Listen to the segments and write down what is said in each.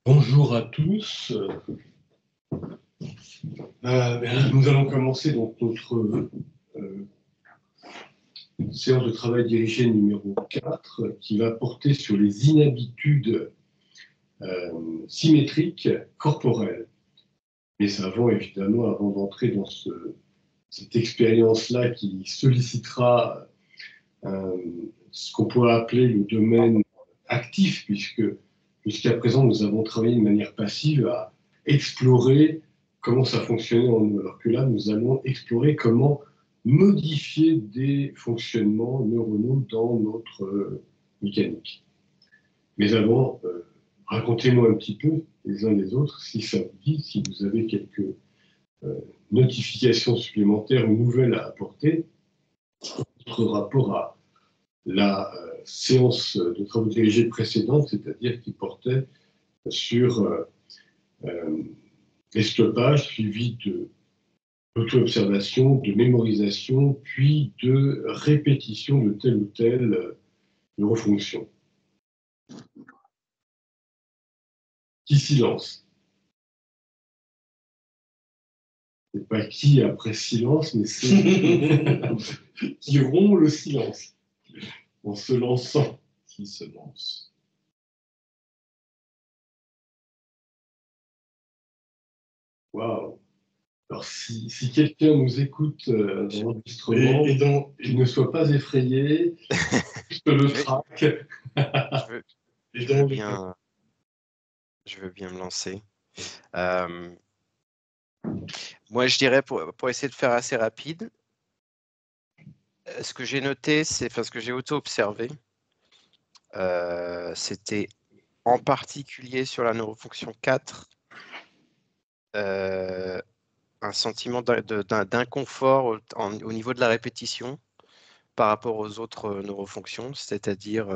Bonjour à tous. Nous allons commencer donc notre séance de travail dirigée numéro 4 qui va porter sur les inhabitudes symétriques corporelles. Mais avant d'entrer dans cette expérience-là qui sollicitera ce qu'on pourrait appeler le domaine actif, puisque jusqu'à présent, nous avons travaillé de manière passive à explorer comment ça fonctionnait en nous, alors que là, nous allons explorer comment modifier des fonctionnements neuronaux dans notre mécanique. Mais avant, racontez-moi un petit peu, les uns les autres, si ça vous dit, si vous avez quelques notifications supplémentaires ou nouvelles à apporter, votre rapport à la séance de travaux dirigés précédente, c'est-à-dire qui portait sur les stoppages suivis d'auto-observation, de mémorisation, puis de répétition de telle ou telle neurofonction. Qui silence? C'est pas qui après silence, mais c'est qui rompt le silence en se lançant. Qui se lance? Waouh! Alors, si quelqu'un nous écoute dans l'enregistrement, qu'il ne soit pas effrayé, juste le trac. Je veux bien me lancer. Moi, je dirais, pour essayer de faire assez rapide, ce que j'ai noté, ce que j'ai auto-observé, c'était en particulier sur la neurofonction 4, un sentiment d'inconfort au niveau de la répétition par rapport aux autres neurofonctions, c'est-à-dire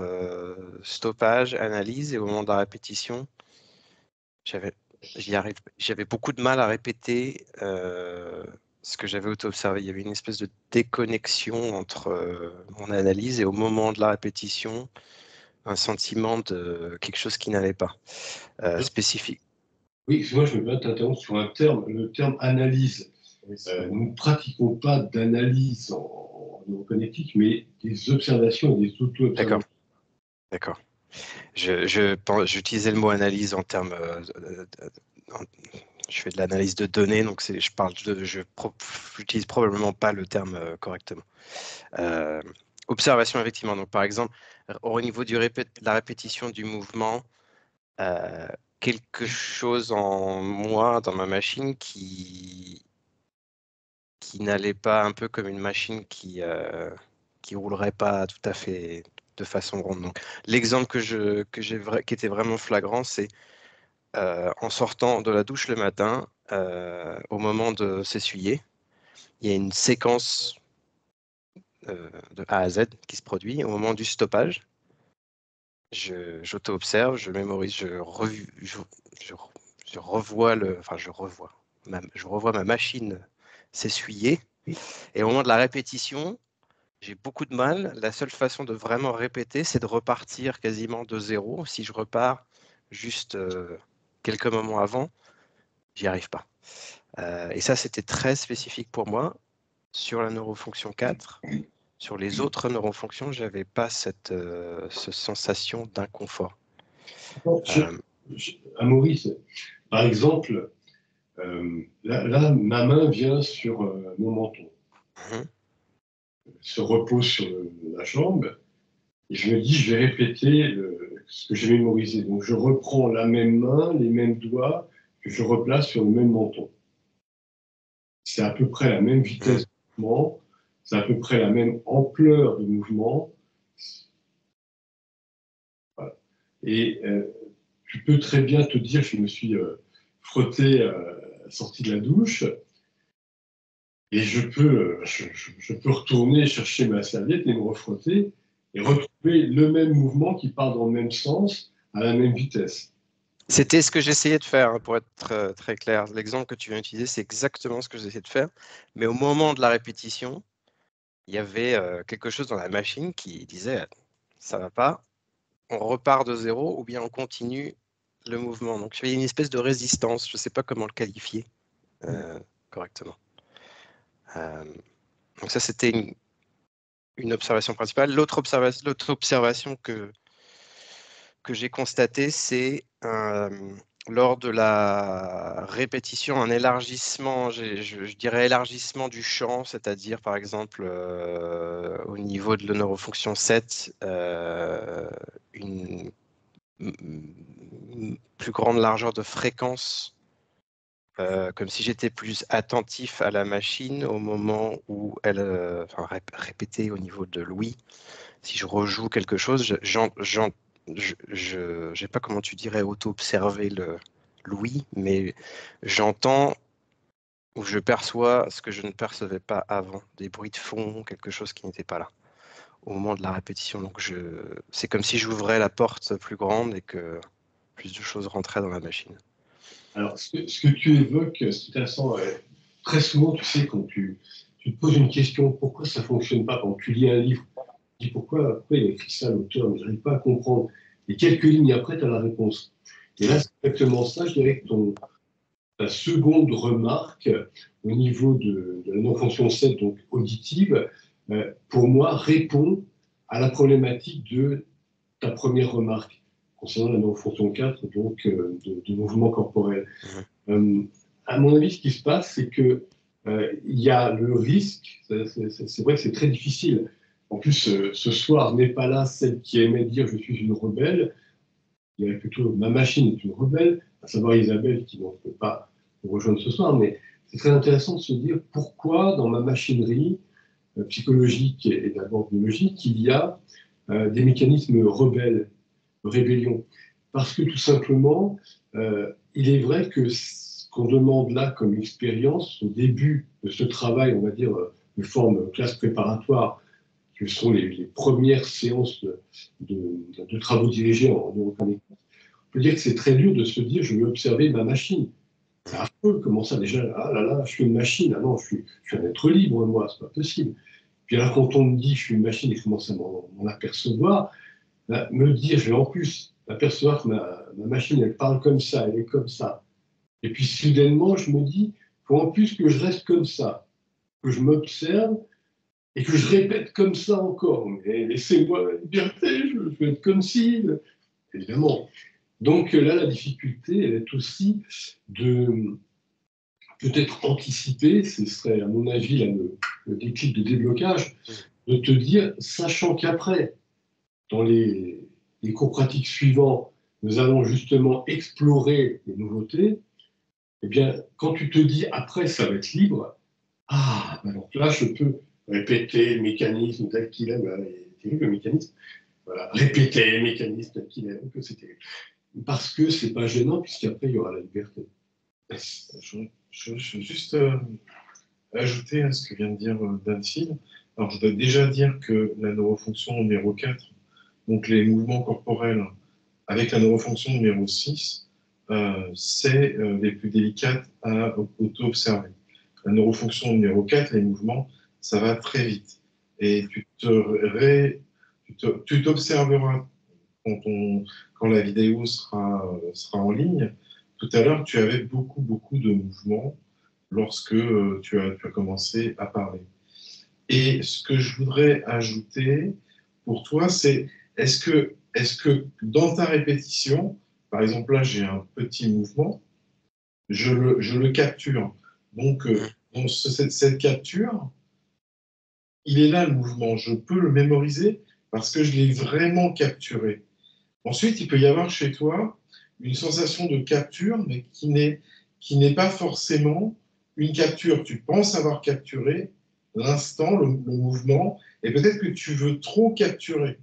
stoppage, analyse, et au moment de la répétition, j'avais beaucoup de mal à répéter ce que j'avais auto-observé. Il y avait une espèce de déconnexion entre mon analyse et au moment de la répétition, un sentiment de quelque chose qui n'allait pas, spécifique. Oui, moi je me permets t'interrompre sur un terme, le terme analyse. Nous ne pratiquons pas d'analyse en neurocognitique, mais des observations et des auto-observations. D'accord. J'utilisais le mot analyse en termes. Je fais de l'analyse de données, donc j'utilise probablement pas le terme correctement. Observation, effectivement. Donc, par exemple, au niveau de la répétition du mouvement, quelque chose en moi, dans ma machine, qui n'allait pas, un peu comme une machine qui roulerait pas tout à fait de façon ronde. Donc, l'exemple qui était vraiment flagrant, c'est en sortant de la douche le matin, au moment de s'essuyer, il y a une séquence de A à Z qui se produit. Au moment du stoppage, j'auto-observe, je mémorise, je revois ma machine s'essuyer. Et au moment de la répétition, j'ai beaucoup de mal. La seule façon de vraiment répéter, c'est de repartir quasiment de zéro. Si je repars juste quelques moments avant, j'y arrive pas. Et ça, c'était très spécifique pour moi sur la neurofonction 4. Sur les autres neurofonctions, je n'avais pas cette sensation d'inconfort. Maurice, par exemple, là, ma main vient sur mon menton, se repose sur la jambe, et je me dis, je vais répéter ce que j'ai mémorisé. Donc, je reprends la même main, les mêmes doigts, que je replace sur le même menton. C'est à peu près la même vitesse de mouvement, c'est à peu près la même ampleur de mouvement. Voilà. Et tu peux très bien te dire, je me suis frotté, sorti de la douche, et je peux retourner chercher ma serviette et me refrotter, et retrouver le même mouvement qui part dans le même sens, à la même vitesse. C'était ce que j'essayais de faire, pour être très clair. L'exemple que tu viens d'utiliser, c'est exactement ce que j'essayais de faire. Mais au moment de la répétition, il y avait quelque chose dans la machine qui disait « ça va pas, on repart de zéro ou bien on continue le mouvement. Donc, il y a une espèce de résistance. Je ne sais pas comment le qualifier correctement. Donc ça, c'était une observation principale. L'autre observation que j'ai constatée, c'est lors de la répétition, un élargissement, je dirais élargissement du champ, c'est-à-dire par exemple au niveau de la neurofonction 7, une plus grande largeur de fréquence, comme si j'étais plus attentif à la machine au moment où elle, répétée au niveau de l'ouïe. Si je rejoue quelque chose, je ne sais pas comment tu dirais auto-observer l'ouïe, mais j'entends ou je perçois ce que je ne percevais pas avant, des bruits de fond, quelque chose qui n'était pas là au moment de la répétition. Donc c'est comme si j'ouvrais la porte plus grande et que plus de choses rentraient dans la machine. Alors, ce que tu évoques, c'est intéressant. Très souvent, tu sais, quand tu te poses une question, pourquoi ça ne fonctionne pas quand tu lis un livre, tu dis pourquoi il a écrit ça, l'auteur, mais je n'arrive pas à comprendre. Et quelques lignes après, tu as la réponse. Et là, c'est exactement ça, je dirais que ta seconde remarque au niveau de la non-fonction 7, donc auditive, pour moi, répond à la problématique de ta première remarque concernant la non-fonction 4, donc de mouvement corporel. À mon avis, ce qui se passe, c'est que il y a le risque, c'est vrai que c'est très difficile. En plus, ce soir n'est pas là celle qui aimait dire je suis une rebelle. Il y avait plutôt ma machine est une rebelle, à savoir Isabelle qui ne peut pas nous rejoindre ce soir. Mais c'est très intéressant de se dire pourquoi dans ma machinerie psychologique et d'abord biologique, il y a des mécanismes rebelles, de rébellion. Parce que tout simplement, il est vrai que ce qu'on demande là comme expérience, au début de ce travail, on va dire, de forme classe préparatoire, que sont les premières séances de travaux dirigés en neuroconnectique, on peut dire que c'est très dur de se dire je vais observer ma machine. C'est affreux, comment ça déjà, ah là là, je suis une machine, ah non, je suis un être libre, moi, c'est pas possible. Puis alors quand on me dit je suis une machine et que je commence à m'en apercevoir, là, me dire je vais en plus apercevoir que ma machine elle parle comme ça, elle est comme ça. Et puis soudainement je me dis, il faut en plus que je reste comme ça, que je m'observe et que je répète comme ça encore. Mais laissez-moi la liberté, je veux être comme si, évidemment. Donc là, la difficulté, elle est aussi de peut-être anticiper, ce serait à mon avis là, le déclic de déblocage, de te dire, sachant qu'après, dans les cours pratiques suivants, nous allons justement explorer les nouveautés, eh bien, quand tu te dis après, ça va être libre, donc là, je peux répéter le mécanisme tel qu'il est, c'est terrible le mécanisme, voilà, répéter le mécanisme tel qu'il est, que c'est terrible. Parce que c'est pas gênant, puisqu'après, il y aura la liberté. Je veux juste ajouter à ce que vient de dire Danfield. Alors, je dois déjà dire que la neurofonction numéro 4, donc les mouvements corporels, avec la neurofonction numéro 6, c'est les plus délicates à auto-observer. La neurofonction numéro 4, les mouvements, ça va très vite. Et tu t'observeras quand la vidéo sera en ligne. Tout à l'heure, tu avais beaucoup de mouvements lorsque tu as commencé à parler. Et ce que je voudrais ajouter pour toi, c'est est-ce que dans ta répétition, par exemple là j'ai un petit mouvement, je le capture. Donc dans cette capture, il est là le mouvement, je peux le mémoriser parce que je l'ai vraiment capturé. Ensuite, il peut y avoir chez toi une sensation de capture, mais qui n'est pas forcément une capture. Tu penses avoir capturé l'instant, le mouvement, et peut-être que tu veux trop capturer.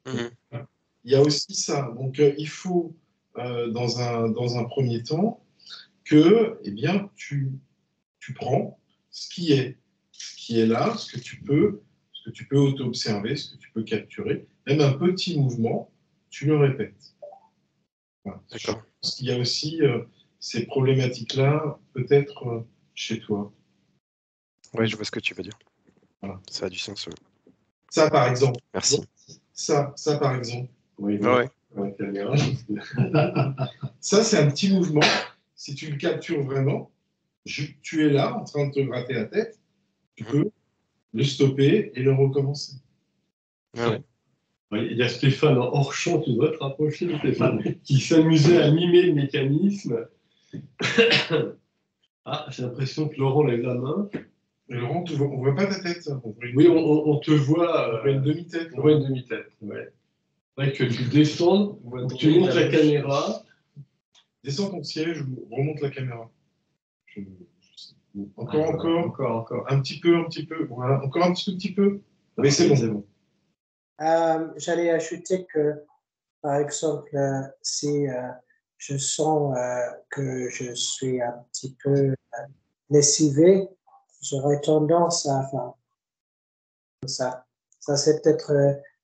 Il y a aussi ça. Donc, il faut, dans un premier temps, que eh bien, tu prends ce qui est là, ce que tu peux auto-observer, ce que tu peux capturer. Même un petit mouvement, tu le répètes. Voilà. Je pense qu'il y a aussi ces problématiques-là, peut-être chez toi. Oui, je vois ce que tu veux dire. Voilà. Ça a du sens. Ça, par exemple. Merci. Ça par exemple. Oui, Ouais. la caméra. Ça, c'est un petit mouvement. Si tu le captures vraiment, tu es là en train de te gratter la tête, tu peux le stopper et le recommencer. Ah ouais. Il y a Stéphane en hors champ, tu dois te rapprocher de Stéphane, qui s'amusait à mimer le mécanisme. Ah, j'ai l'impression que Laurent lève la main. Mais Laurent, on voit pas ta tête. Oui, on te voit. On voit une demi-tête. On voit une demi-tête, ouais. C'est vrai que tu descends, tu montes la caméra. Descends ton siège ou remonte la caméra. Encore. Un petit peu. Voilà, encore un petit peu. Mais c'est bon. J'allais ajouter que, par exemple, si je sens que je suis un petit peu lessivé, j'aurais tendance à faire ça. Ça, c'est peut-être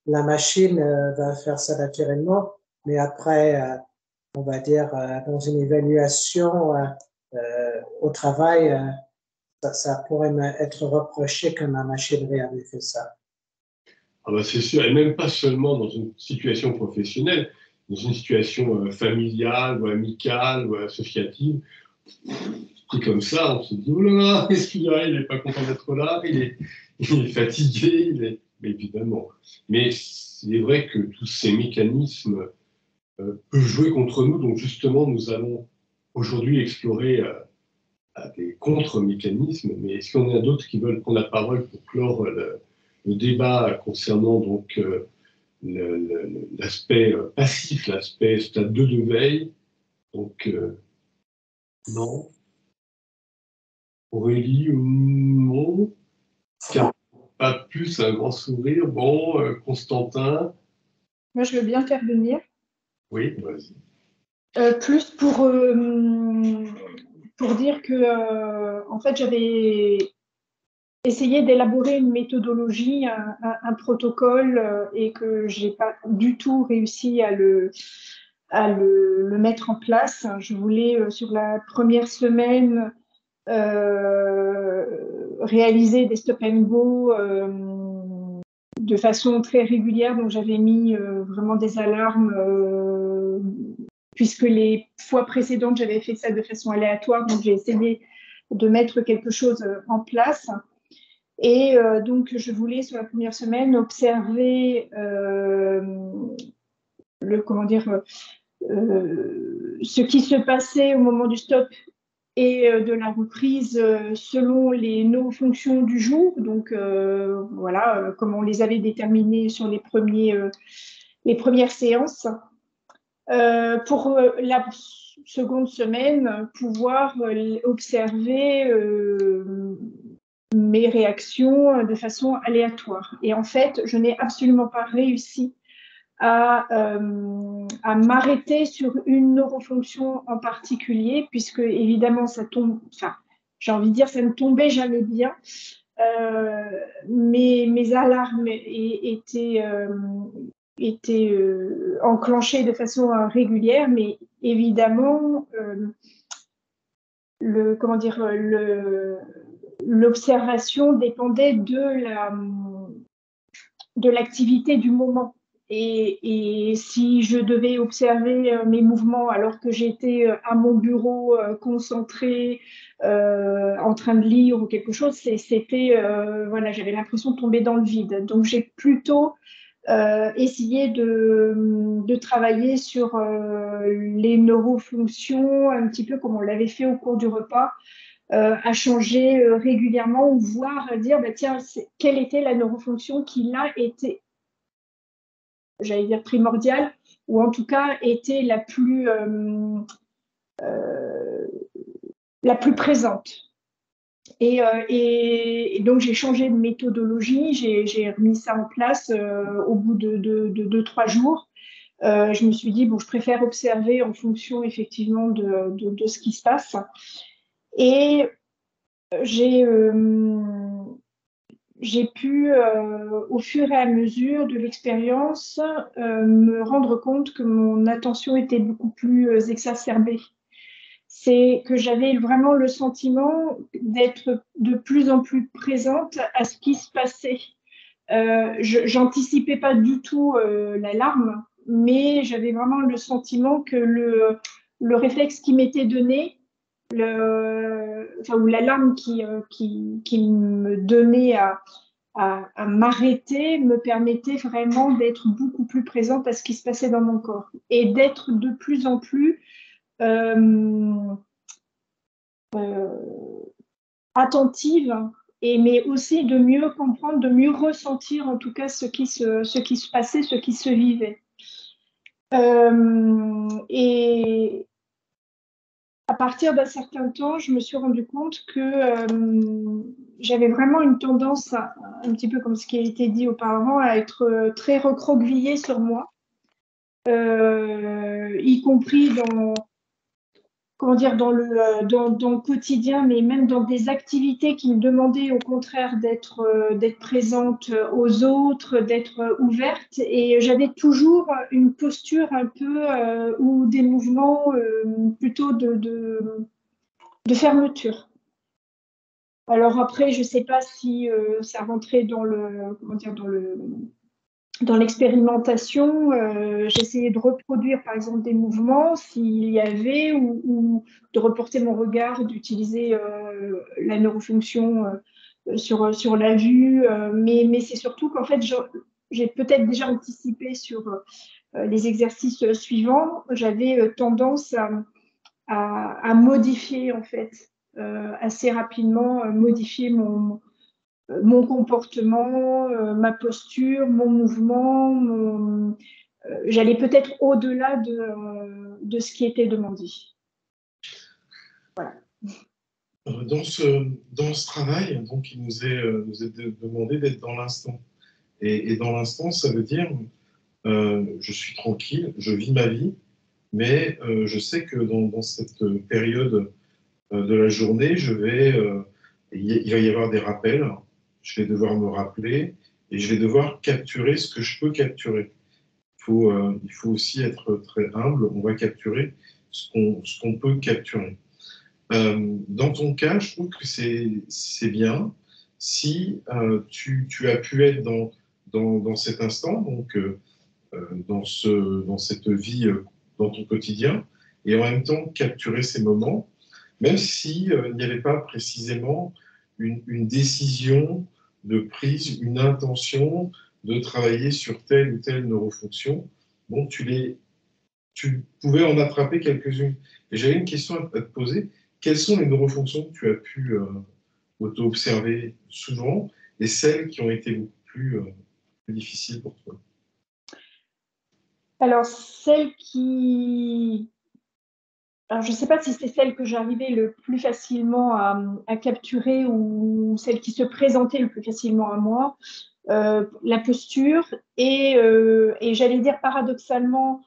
la machine va faire ça naturellement, mais après, on va dire, dans une évaluation au travail, ça pourrait être reproché que ma machinerie avait fait ça. Ah bah c'est sûr, et même pas seulement dans une situation professionnelle, dans une situation familiale ou amicale ou associative. Et comme ça, on se dit, oh là là, qu'est-ce qu'il y a? Il n'est pas content d'être là, il est fatigué, mais évidemment. Mais c'est vrai que tous ces mécanismes peuvent jouer contre nous, donc justement, nous allons aujourd'hui explorer des contre-mécanismes, mais est-ce qu'il y en a d'autres qui veulent prendre la parole pour clore le débat concernant donc l'aspect passif, l'aspect stade 2 de veille? Donc, non. Aurélie, non. Pas plus, un grand sourire. Bon, Constantin. Moi, je veux bien faire venir. Oui, vas-y. Plus pour dire que, en fait, j'avais essayé d'élaborer une méthodologie, un protocole, et que j'ai pas du tout réussi à le mettre en place. Je voulais, sur la première semaine, réaliser des stop and go de façon très régulière. Donc, j'avais mis vraiment des alarmes, puisque les fois précédentes, j'avais fait ça de façon aléatoire. Donc, j'ai essayé de mettre quelque chose en place. Et donc, je voulais, sur la première semaine, observer ce qui se passait au moment du stop et de la reprise selon les neurofonctions du jour. Donc, voilà, comme on les avait déterminées sur les premières séances. Pour la seconde semaine, pouvoir observer mes réactions de façon aléatoire. Et en fait, je n'ai absolument pas réussi à m'arrêter sur une neurofonction en particulier, puisque évidemment, ça tombe, enfin, j'ai envie de dire, ça ne tombait jamais bien. Mes alarmes étaient enclenchées de façon régulière, mais évidemment, l'observation dépendait de l'activité du moment. Et si je devais observer mes mouvements alors que j'étais à mon bureau concentrée, en train de lire ou quelque chose, c'était voilà, j'avais l'impression de tomber dans le vide. Donc j'ai plutôt essayé de travailler sur les neurofonctions, un petit peu comme on l'avait fait au cours du repas, à changer régulièrement ou voir dire bah, tiens, quelle était la neurofonction qui là était, j'allais dire primordiale, ou en tout cas était la plus présente. Et donc j'ai changé de méthodologie, j'ai remis ça en place au bout de 2-3 jours. Je me suis dit bon, je préfère observer en fonction effectivement de ce qui se passe. Et j'ai pu, au fur et à mesure de l'expérience, me rendre compte que mon attention était beaucoup plus exacerbée. C'est que j'avais vraiment le sentiment d'être de plus en plus présente à ce qui se passait. J'anticipais pas du tout l'alarme. mais j'avais vraiment le sentiment que le réflexe qui m'était donné, ou l'alarme qui me donnait à m'arrêter me permettait vraiment d'être beaucoup plus présente à ce qui se passait dans mon corps et d'être de plus en plus attentive, mais aussi de mieux comprendre, de mieux ressentir en tout cas ce qui se passait, ce qui se vivait. Et à partir d'un certain temps, je me suis rendu compte que j'avais vraiment une tendance, un petit peu comme ce qui a été dit auparavant, à être très recroquevillée sur moi, y compris dans le quotidien, mais même dans des activités qui me demandaient au contraire d'être présente aux autres, d'être ouverte. Et j'avais toujours une posture un peu ou des mouvements plutôt de fermeture. Alors après, je ne sais pas si ça rentrait dans l'expérimentation. J'essayais de reproduire par exemple des mouvements s'il y avait, ou de reporter mon regard, d'utiliser la neurofonction sur la vue. Mais c'est surtout qu'en fait, j'ai peut-être déjà anticipé sur les exercices suivants. J'avais tendance à modifier en fait assez rapidement, modifier mon comportement, ma posture, mon mouvement. J'allais peut-être au-delà de ce qui était demandé. Voilà. Dans ce travail, donc, il nous est demandé d'être dans l'instant. Et dans l'instant, ça veut dire je suis tranquille, je vis ma vie, mais je sais que dans cette période de la journée, il va y avoir des rappels, je vais devoir me rappeler et je vais devoir capturer ce que je peux capturer. Il faut aussi être très humble, on va capturer ce qu'on peut capturer. Dans ton cas, je trouve que c'est bien si tu as pu être dans cet instant, donc dans cette vie, dans ton quotidien, et en même temps capturer ces moments, même s'il n'y avait pas précisément une décision de prise, une intention de travailler sur telle ou telle neurofonction. Bon, tu pouvais en attraper quelques-unes. Et j'avais une question à te poser. Quelles sont les neurofonctions que tu as pu auto-observer souvent et celles qui ont été beaucoup plus difficiles pour toi? Alors, alors, je ne sais pas si c'est celle que j'arrivais le plus facilement à capturer ou celle qui se présentait le plus facilement à moi, la posture et j'allais dire paradoxalement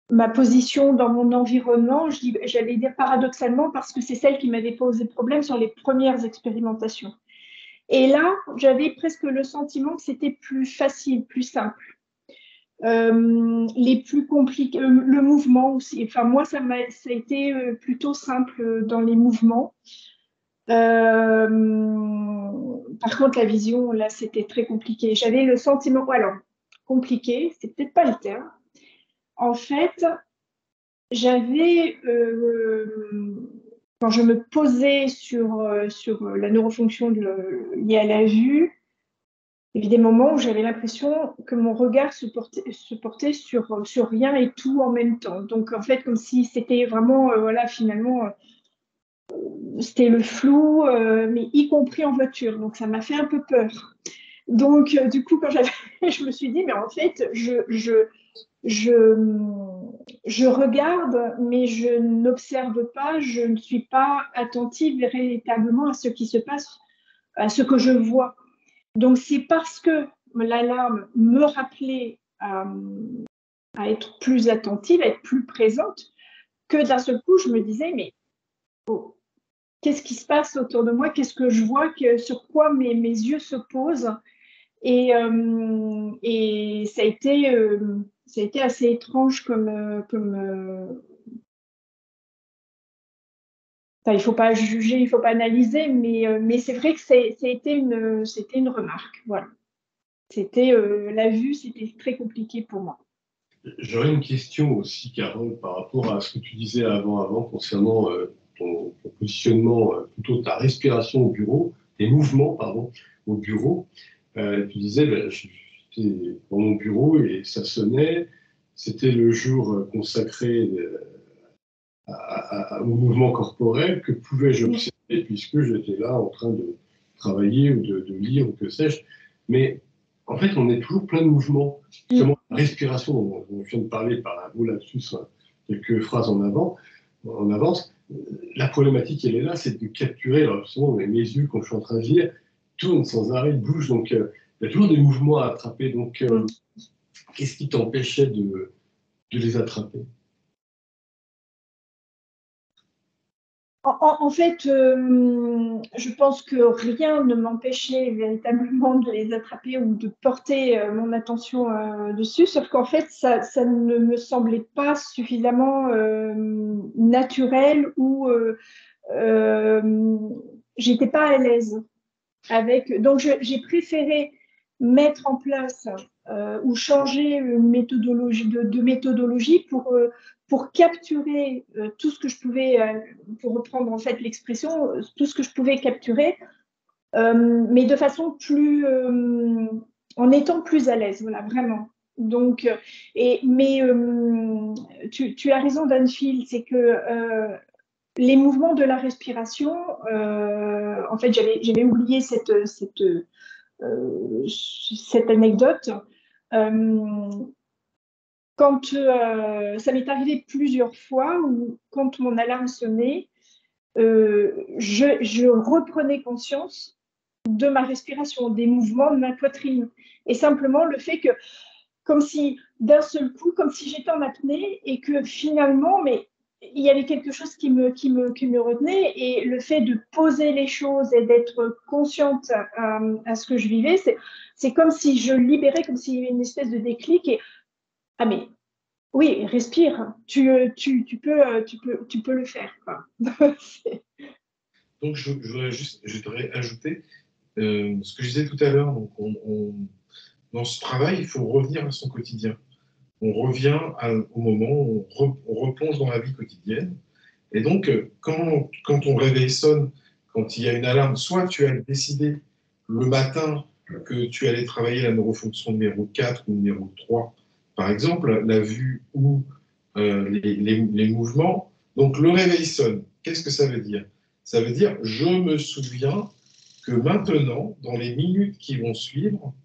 ma position dans mon environnement. J'allais dire paradoxalement parce que c'est celle qui m'avait posé problème sur les premières expérimentations. Et là, j'avais presque le sentiment que c'était plus facile, plus simple. Les plus compliqués, le mouvement aussi. Enfin, moi, ça a été plutôt simple dans les mouvements. Par contre, la vision, là, c'était très compliqué. J'avais le sentiment, alors, compliqué, c'est peut-être pas le terme. En fait, j'avais, quand je me posais sur la neurofonction liée à la vue, il y avait des moments où j'avais l'impression que mon regard se portait sur rien et tout en même temps. Donc, en fait, comme si c'était vraiment, voilà, finalement, c'était le flou, mais y compris en voiture. Donc, ça m'a fait un peu peur. Donc, du coup, je me suis dit, mais en fait, je regarde, mais je n'observe pas, je ne suis pas attentive véritablement à ce qui se passe, à ce que je vois. Donc, c'est parce que l'alarme me rappelait à être plus attentive, à être plus présente, que d'un seul coup, je me disais, mais oh, qu'est-ce qui se passe autour de moi? Qu'est-ce que je vois? Sur quoi mes yeux se posent? Et ça a été assez étrange comme enfin, il ne faut pas juger, il ne faut pas analyser, mais c'est vrai que c'était une remarque. Voilà. C'était la vue, c'était très compliqué pour moi. J'aurais une question aussi, Carole, par rapport à ce que tu disais avant concernant ton positionnement, plutôt ta respiration au bureau, tes mouvements, pardon, au bureau. Tu disais, ben, j'étais dans mon bureau et ça sonnait. C'était le jour consacré au mouvement corporel. Que pouvais-je observer puisque j'étais là en train de travailler ou de lire ou que sais-je. Mais en fait, on est toujours plein de mouvements. Justement, la respiration, dont on vient de parler par un beau lapsus, quelques phrases en avance. La problématique, elle est là, c'est de capturer. Alors, souvent, mes yeux, quand je suis en train de lire, tournent sans arrêt, bougent. Donc, il y a toujours des mouvements à attraper. Donc, qu'est-ce qui t'empêchait de les attraper? En fait, je pense que rien ne m'empêchait véritablement de les attraper ou de porter mon attention dessus, sauf qu'en fait, ça ne me semblait pas suffisamment naturel ou j'étais pas à l'aise avec. Donc, j'ai préféré mettre en place ou changer une méthodologie de méthodologie pour capturer tout ce que je pouvais, pour reprendre en fait l'expression, tout ce que je pouvais capturer, mais de façon plus, en étant plus à l'aise, voilà, vraiment. Donc, mais tu as raison, Danfield, c'est que les mouvements de la respiration, en fait, j'avais oublié cette anecdote. Quand ça m'est arrivé plusieurs fois où, quand mon alarme sonnait, je reprenais conscience de ma respiration, des mouvements de ma poitrine. Et simplement le fait que, comme si d'un seul coup, comme si j'étais en apnée et que finalement, mais il y avait quelque chose qui me retenait, et le fait de poser les choses et d'être consciente à ce que je vivais, c'est comme si je libérais, comme s'il y avait une espèce de déclic et ah mais oui, respire, tu peux le faire, quoi. Donc je voudrais ajouter ce que je disais tout à l'heure. Donc dans ce travail, il faut revenir à son quotidien. On revient au moment où on replonge dans la vie quotidienne. Et donc, quand ton réveil sonne, quand il y a une alarme, soit tu as décidé le matin que tu allais travailler la neurofonction numéro 4 ou numéro 3, par exemple, la vue ou les mouvements. Donc, le réveil sonne. Qu'est-ce que ça veut dire? Ça veut dire, je me souviens que maintenant, dans les minutes qui vont suivre,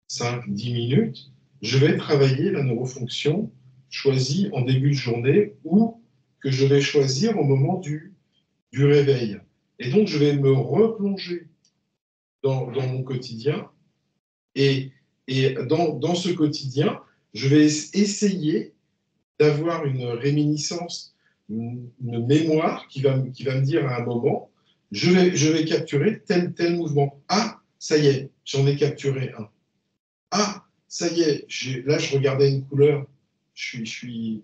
5-10 minutes, je vais travailler la neurofonction choisie en début de journée ou que je vais choisir au moment du réveil. Et donc, je vais me replonger dans mon quotidien. Et dans ce quotidien, je vais essayer d'avoir une réminiscence, une mémoire qui va me dire à un moment, je vais capturer tel mouvement. Ah, ça y est, j'en ai capturé un. Ah, ça y est, là je regardais une couleur, je suis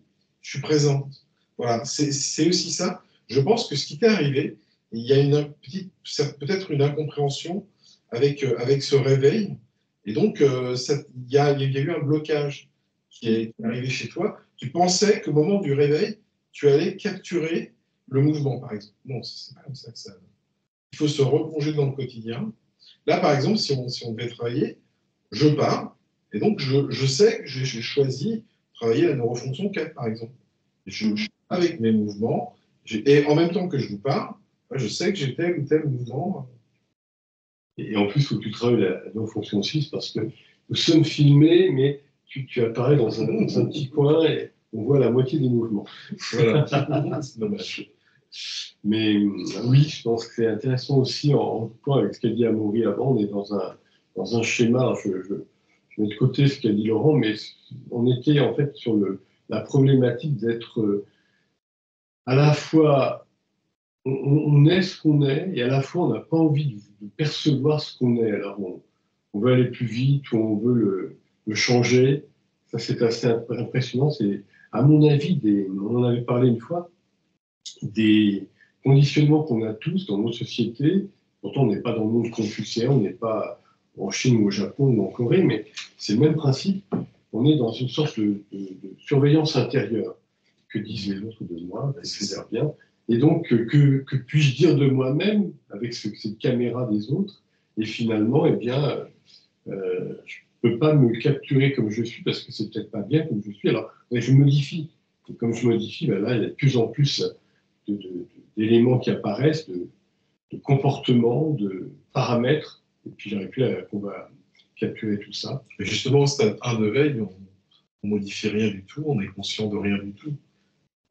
présente. Voilà, c'est aussi ça. Je pense que ce qui t'est arrivé, il y a peut-être une incompréhension avec ce réveil. Et donc, il y a eu un blocage qui est arrivé chez toi. Tu pensais qu'au moment du réveil, tu allais capturer le mouvement, par exemple. Non, c'est pas comme ça que ça. Il faut se replonger dans le quotidien. Là, par exemple, si on devait travailler, je pars, et donc je sais que j'ai choisi de travailler la neurofonction 4, par exemple. Avec mes mouvements, et en même temps que je vous parle, je sais que j'ai tel ou tel mouvement. Et en plus, il faut que tu travailles la neurofonction 6 parce que nous sommes filmés, mais tu apparais dans un petit coin et on voit la moitié des mouvements. Voilà, c'est dommage. Mais oui, je pense que c'est intéressant aussi en point avec ce qu'a dit Amaury avant. On est dans un schéma, je mets de côté ce qu'a dit Laurent, mais on était en fait sur la problématique d'être à la fois, on est ce qu'on est, et à la fois on n'a pas envie de percevoir ce qu'on est. Alors on veut aller plus vite, ou on veut le changer. Ça, c'est assez impressionnant. C'est, à mon avis, on en avait parlé une fois, des conditionnements qu'on a tous dans nos sociétés. Pourtant, on n'est pas dans le monde confucéen, on en Chine ou au Japon ou en Corée, mais c'est le même principe. On est dans une sorte de surveillance intérieure. Que disent les autres de moi, etc. Bien. Et donc, que puis-je dire de moi-même avec cette caméra des autres? Et finalement, eh bien, je ne peux pas me capturer comme je suis parce que c'est peut-être pas bien comme je suis. Alors, je modifie. Et comme je modifie, ben là, il y a de plus en plus d'éléments qui apparaissent, de comportements, de paramètres. Et puis, j'arrive plus à qu'on va capturer tout ça. Et justement, au stade 1 de veille, on ne modifie rien du tout, on est conscient de rien du tout.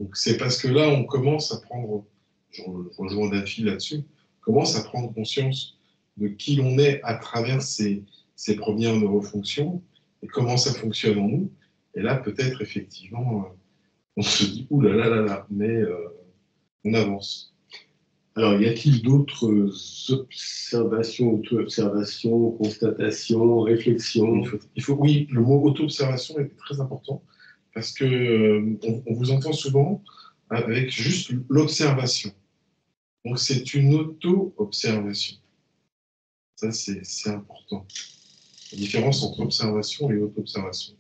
Donc c'est parce que là, on commence à prendre, je rejoins Daphne là-dessus, on commence à prendre conscience de qui l'on est à travers ces premières neurofonctions et comment ça fonctionne en nous. Et là, peut-être, effectivement, on se dit, ouh là là là là, mais on avance. Alors, y a-t-il d'autres observations, auto-observations, constatations, réflexions? Oui, le mot auto-observation est très important parce que on vous entend souvent avec juste l'observation. Donc, c'est une auto-observation. Ça, c'est important. La différence entre observation et auto-observation.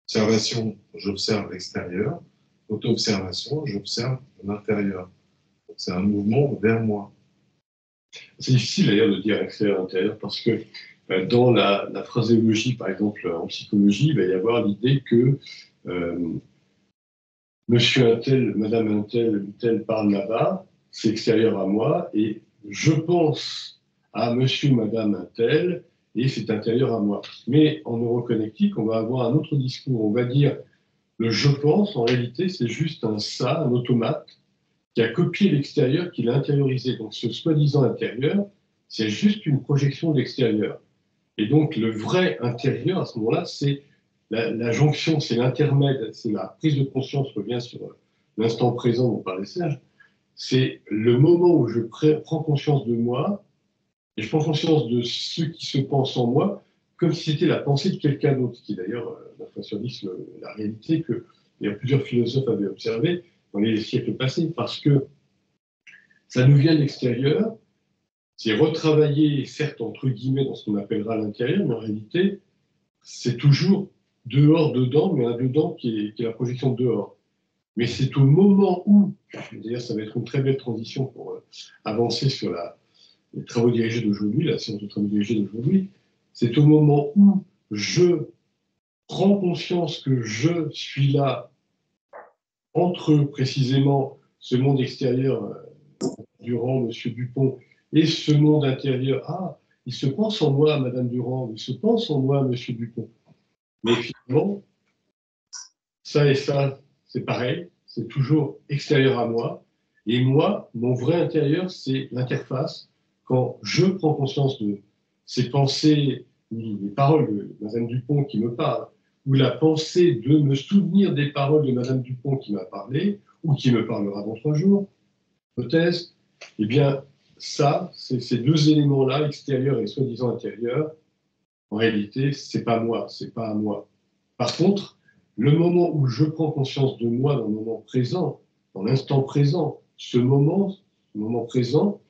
Observation, j'observe l'extérieur. Auto-observation, j'observe l'intérieur. C'est un mouvement vers moi. C'est difficile d'ailleurs de dire extérieur-intérieur parce que dans la phraséologie, par exemple en psychologie, il va y avoir l'idée que monsieur un tel, madame un tel parle là-bas, c'est extérieur à moi, et je pense à monsieur, madame un tel, et c'est intérieur à moi. Mais en neuroconnectique, on va avoir un autre discours. On va dire le je pense, en réalité, c'est juste un ça, un automate, qui a copié l'extérieur, qui l'a intériorisé. Donc ce soi-disant intérieur, c'est juste une projection de l'extérieur. Et donc le vrai intérieur, à ce moment-là, c'est la jonction, c'est l'intermède, c'est la prise de conscience, je reviens sur l'instant présent dont parlait Serge, c'est le moment où je prends conscience de moi, et je prends conscience de ce qui se pense en moi, comme si c'était la pensée de quelqu'un d'autre, qui d'ailleurs, 9 fois sur 10, la réalité que plusieurs philosophes avaient observé dans les siècles passés, parce que ça nous vient de l'extérieur, c'est retravaillé, certes, entre guillemets, dans ce qu'on appellera l'intérieur, mais en réalité, c'est toujours dehors, dedans, mais un dedans qui est la projection de dehors. Mais c'est au moment où, d'ailleurs, ça va être une très belle transition pour avancer sur les travaux dirigés d'aujourd'hui, la séance de travaux dirigés d'aujourd'hui, c'est au moment où je prends conscience que je suis là entre précisément ce monde extérieur, Durand, M. Dupont, et ce monde intérieur. Ah, il se pense en moi, Madame Durand, il se pense en moi, M. Dupont. Mais finalement, ça et ça, c'est pareil, c'est toujours extérieur à moi. Et moi, mon vrai intérieur, c'est l'interface. Quand je prends conscience de ces pensées, les paroles de Madame Dupont qui me parlent, ou la pensée de me souvenir des paroles de Madame Dupont qui m'a parlé, ou qui me parlera dans 3 jours, hypothèse, eh bien, ça, ces deux éléments-là, extérieur et soi-disant intérieur, en réalité, c'est pas moi, c'est pas à moi. Par contre, le moment où je prends conscience de moi dans le moment présent, dans l'instant présent, ce moment présent,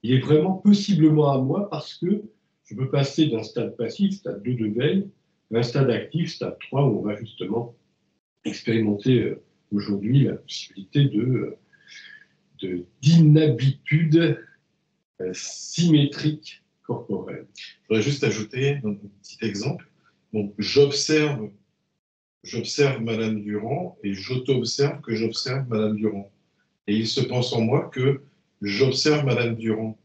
il est vraiment possiblement à moi parce que je peux passer d'un stade passif, stade 2 de veille, à un stade actif, stade 3, où on va justement expérimenter aujourd'hui la possibilité d'inhabitude symétrique corporelle. Je voudrais juste ajouter un petit exemple. Donc, j'observe Madame Durand et j'auto-observe que j'observe Madame Durand. Et il se pense en moi que j'observe Madame Durand.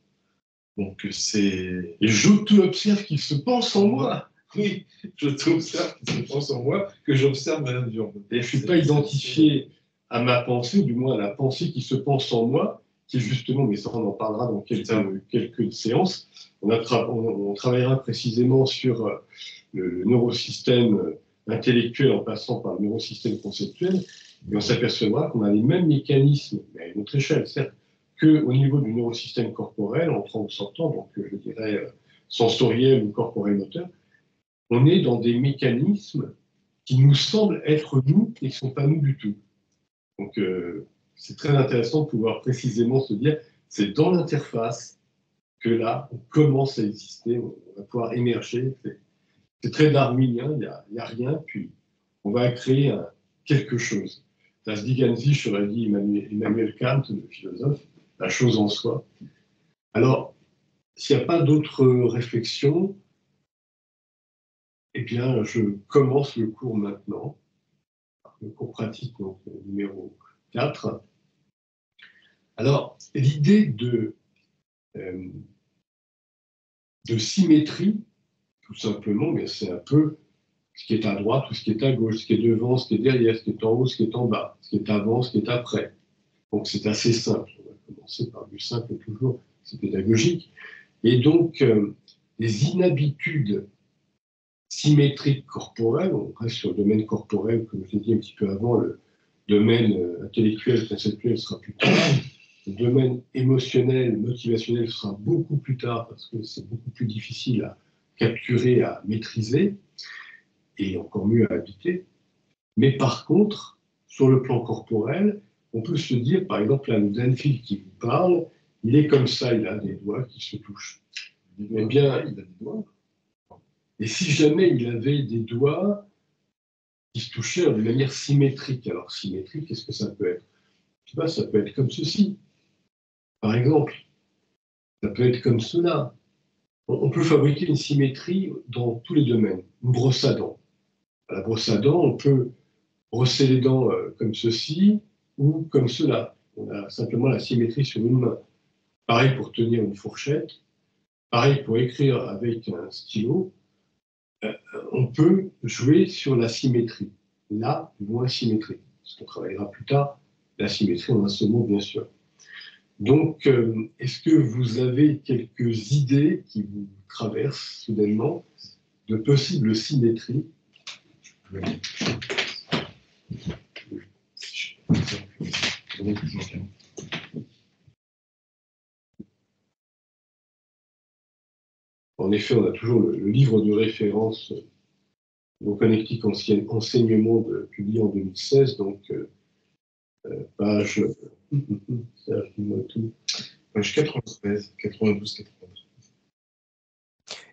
Donc, c'est... Et j'auto-observe qu'il se pense en moi. Oui, j'auto-observe qu'il se pense en moi que j'observe Madame Durand. Et je ne suis pas identifié à ma pensée, ou du moins à la pensée qui se pense en moi, qui est justement, mais ça on en parlera dans quelques séances, on travaillera précisément sur le neurosystème intellectuel en passant par le neurosystème conceptuel, et on s'apercevra qu'on a les mêmes mécanismes, mais à une autre échelle, certes, qu'au niveau du neurosystème corporel, entrant ou sortant, donc je dirais sensoriel ou corporel moteur, on est dans des mécanismes qui nous semblent être nous et qui ne sont pas nous du tout. Donc c'est très intéressant de pouvoir précisément se dire, c'est dans l'interface que là, on commence à exister, on va pouvoir émerger. C'est très darwinien, il n'y a rien, puis on va créer quelque chose. Das Ding an sich, aurait dit Emmanuel Kant, le philosophe, la chose en soi. Alors, s'il n'y a pas d'autres réflexions, eh bien, je commence le cours maintenant, le cours pratique, donc numéro 4. Alors, l'idée de symétrie, tout simplement, mais c'est un peu ce qui est à droite ou ce qui est à gauche, ce qui est devant, ce qui est derrière, ce qui est en haut, ce qui est en bas, ce qui est avant, ce qui est après. Donc c'est assez simple. On va commencer par du simple toujours, c'est pédagogique. Et donc, les inhabitudes symétriques corporelles, on reste sur le domaine corporel, comme je l'ai dit un petit peu avant, le domaine intellectuel, conceptuel sera plus tard. Le domaine émotionnel, motivationnel sera beaucoup plus tard parce que c'est beaucoup plus difficile à capturer, à maîtriser et encore mieux à habiter. Mais par contre, sur le plan corporel, on peut se dire, par exemple, là, le Danfield qui vous parle, il est comme ça, il a des doigts qui se touchent. Eh bien, il a des doigts. Et si jamais il avait des doigts qui se touchaient de manière symétrique, alors symétrique, qu'est-ce que ça peut être? Je sais pas, ça peut être comme ceci, par exemple. Ça peut être comme cela. On peut fabriquer une symétrie dans tous les domaines. Une brosse à dents. À la brosse à dents, on peut brosser les dents comme ceci ou comme cela. On a simplement la symétrie sur une main. Pareil pour tenir une fourchette. Pareil pour écrire avec un stylo. On peut jouer sur la symétrie. La ou asymétrie. Parce qu'on travaillera plus tard la symétrie en un seul mot, bien sûr. Donc, est-ce que vous avez quelques idées qui vous traversent soudainement de possibles symétries? En effet, on a toujours le livre de référence au Connecticut Enseignement publié en 2016, donc page 93, 92, 93.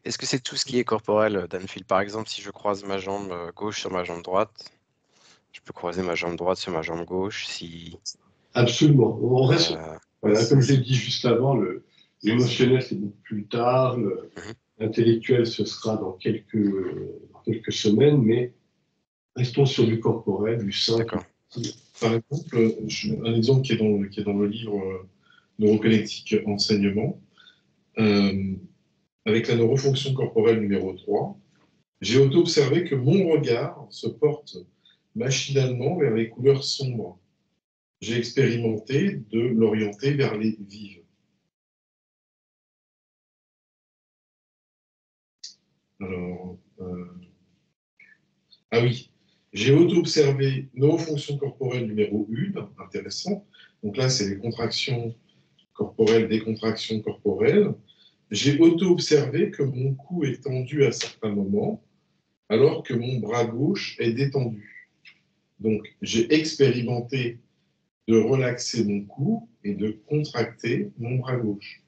Est-ce que c'est tout ce qui est corporel, Danfield? Par exemple, si je croise ma jambe gauche sur ma jambe droite, je peux croiser ma jambe droite sur ma jambe gauche si... Absolument. On reste, voilà, comme j'ai dit juste avant, l'émotionnel c'est beaucoup plus tard, l'intellectuel ce sera dans quelques semaines, mais restons sur du corporel, du simple. Par exemple, un exemple qui est dans le livre Neuroconnectique Enseignement, avec la neurofonction corporelle numéro 3, j'ai auto-observé que mon regard se porte machinalement vers les couleurs sombres. J'ai expérimenté de l'orienter vers les vives. Alors, ah oui, j'ai auto-observé neurofonction corporelle numéro 1, intéressant. Donc là, c'est les contractions corporelles, décontractions corporelles. J'ai auto-observé que mon cou est tendu à certains moments, alors que mon bras gauche est détendu. Donc, j'ai expérimenté de relaxer mon cou et de contracter mon bras gauche.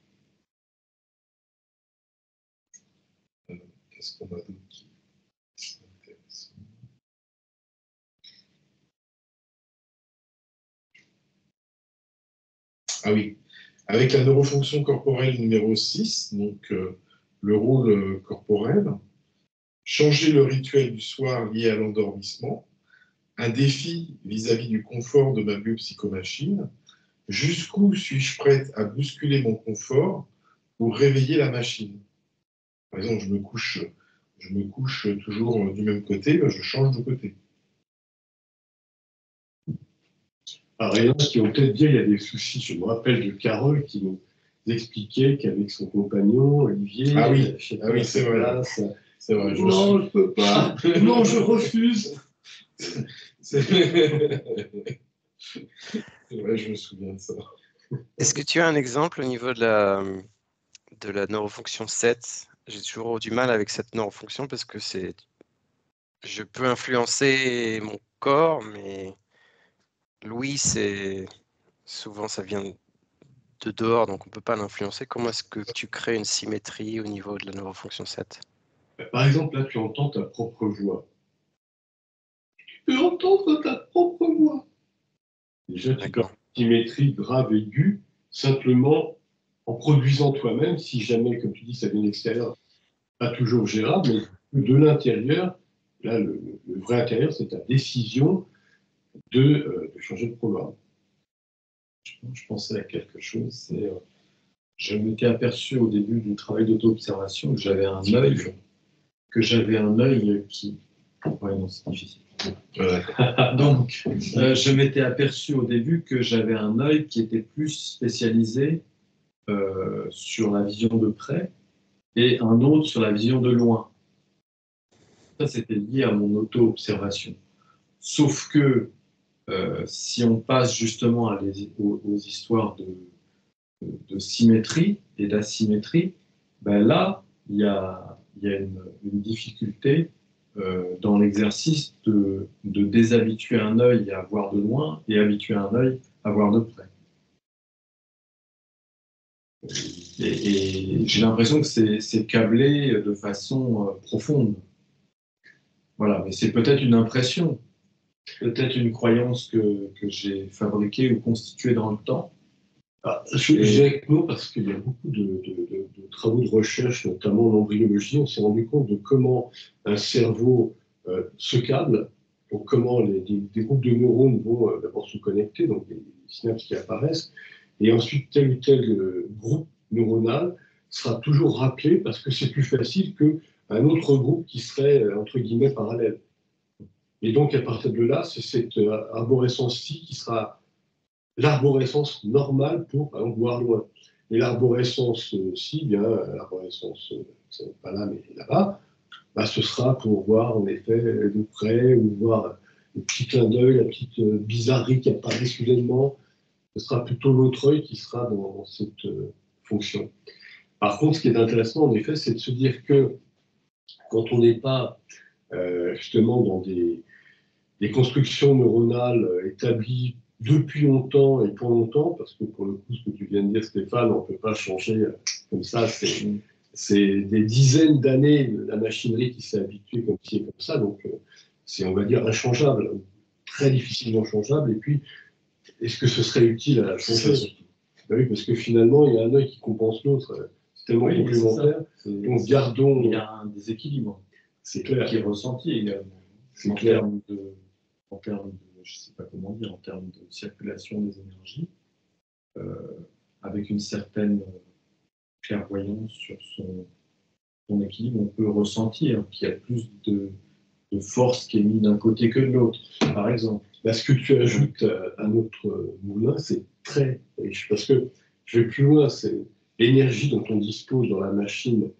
Qu'est-ce qu'on a d'autre? Ah oui, avec la neurofonction corporelle numéro 6, donc le rôle corporel, changer le rituel du soir lié à l'endormissement, un défi vis-à-vis du confort de ma biopsychomachine, jusqu'où suis-je prête à bousculer mon confort pour réveiller la machine? Par exemple, je me couche toujours du même côté, je change de côté. Alors, il y en a qui vont peut-être dire qu'il y a des soucis. Je me rappelle de Carole qui nous expliquait qu'avec son compagnon, Olivier, c'est vrai. C'est vrai. Non, je ne peux pas. Non, je refuse. C'est vrai, je me souviens de ça. Est-ce que tu as un exemple au niveau de la neurofonction 7? J'ai toujours du mal avec cette neurofonction parce que je peux influencer mon corps, mais l'ouïe, souvent ça vient de dehors, donc on ne peut pas l'influencer. Comment est-ce que tu crées une symétrie au niveau de la neurofonction 7? Par exemple, là, tu entends ta propre voix. Tu peux entendre ta propre voix. Déjà, tu peux avoir une symétrie grave aiguë, simplement en produisant toi-même, si jamais, comme tu dis, ça vient de l'extérieur, pas toujours gérable, mais de l'intérieur, là, le vrai intérieur, c'est ta décision de changer de programme. Je pensais à quelque chose, c'est je m'étais aperçu au début du travail d'auto-observation que j'avais un œil qui... Ouais, non, c'est difficile. Donc, je m'étais aperçu au début que j'avais un œil qui était plus spécialisé sur la vision de près et un autre sur la vision de loin. Ça, c'était lié à mon auto-observation. Sauf que si on passe justement aux histoires de symétrie et d'asymétrie, ben là, il y a une difficulté dans l'exercice de déshabituer un œil à voir de loin et habituer un œil à voir de près. Et j'ai l'impression que c'est câblé de façon profonde. Voilà, mais c'est peut-être une impression, peut-être une croyance que j'ai fabriquée ou constituée dans le temps. Je dirais que non, parce qu'il y a beaucoup de travaux de recherche, notamment en embryologie. On s'est rendu compte de comment un cerveau se câble, donc comment des groupes de neurones vont d'abord se connecter, donc des synapses qui apparaissent, et ensuite tel ou tel groupe neuronal sera toujours rappelé parce que c'est plus facile qu'un autre groupe qui serait, entre guillemets, parallèle. Et donc, à partir de là, c'est cette arborescence-ci qui sera l'arborescence normale pour, par exemple, voir loin. Et l'arborescence-ci, bien, l'arborescence, pas là, mais là-bas, bah, ce sera pour voir, en effet, de près, ou voir le petit clin d'œil, la petite bizarrerie qui apparaît soudainement. Ce sera plutôt l'autre œil qui sera dans cette fonction. Par contre, ce qui est intéressant, en effet, c'est de se dire que quand on n'est pas justement dans des constructions neuronales établies depuis longtemps et pour longtemps, parce que pour le coup, ce que tu viens de dire, Stéphane, on ne peut pas changer comme ça, c'est des dizaines d'années de la machinerie qui s'est habituée comme ci et comme ça, donc c'est, on va dire, inchangeable, très difficilement changeable, et puis, est-ce que ce serait utile à changer? Ben oui, parce que finalement, il y a un œil qui compense l'autre, c'est tellement complémentaire, donc gardons... Il y a un déséquilibre, c'est clair, qui est ressenti également, c'est clair. En termes de, je ne sais pas comment dire, en termes de circulation des énergies, avec une certaine clairvoyance sur son équilibre, on peut ressentir qu'il y a plus de force qui est mise d'un côté que de l'autre, par exemple. Là, ce que tu ajoutes à notre moulin, c'est très riche, parce que je vais plus loin, c'est l'énergie dont on dispose dans la machine.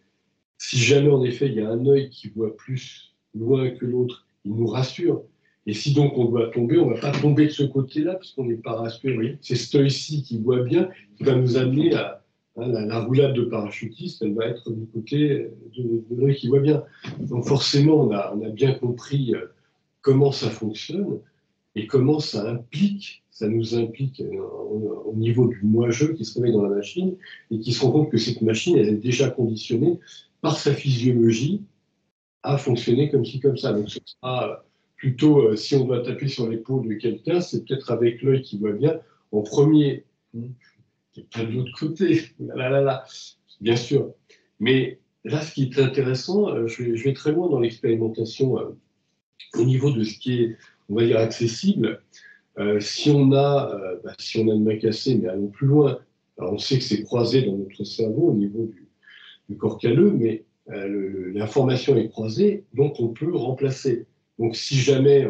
Si jamais, en effet, il y a un œil qui voit plus loin que l'autre, il nous rassure. Et si donc on doit tomber, on ne va pas tomber de ce côté-là, puisqu'on n'est pas rassuré. Oui. C'est cet œil-ci qui voit bien, qui va nous amener à la roulade de parachutiste, elle va être du côté de l'œil qui voit bien. Donc forcément, on a bien compris comment ça fonctionne et comment ça nous implique au niveau du moi-je qui se réveille dans la machine et qui se rend compte que cette machine, elle est déjà conditionnée par sa physiologie à fonctionner comme ci, comme ça. Donc ce sera plutôt, si on doit taper sur l'épaule de quelqu'un, c'est peut-être avec l'œil qui voit bien en premier. Et pas de l'autre côté. Bien sûr. Mais là, ce qui est intéressant, je vais très loin dans l'expérimentation au niveau de ce qui est, on va dire, accessible. Si on a une main cassée, mais allons plus loin. Alors, on sait que c'est croisé dans notre cerveau au niveau du corps calleux, mais l'information est croisée, donc on peut remplacer. Donc, si jamais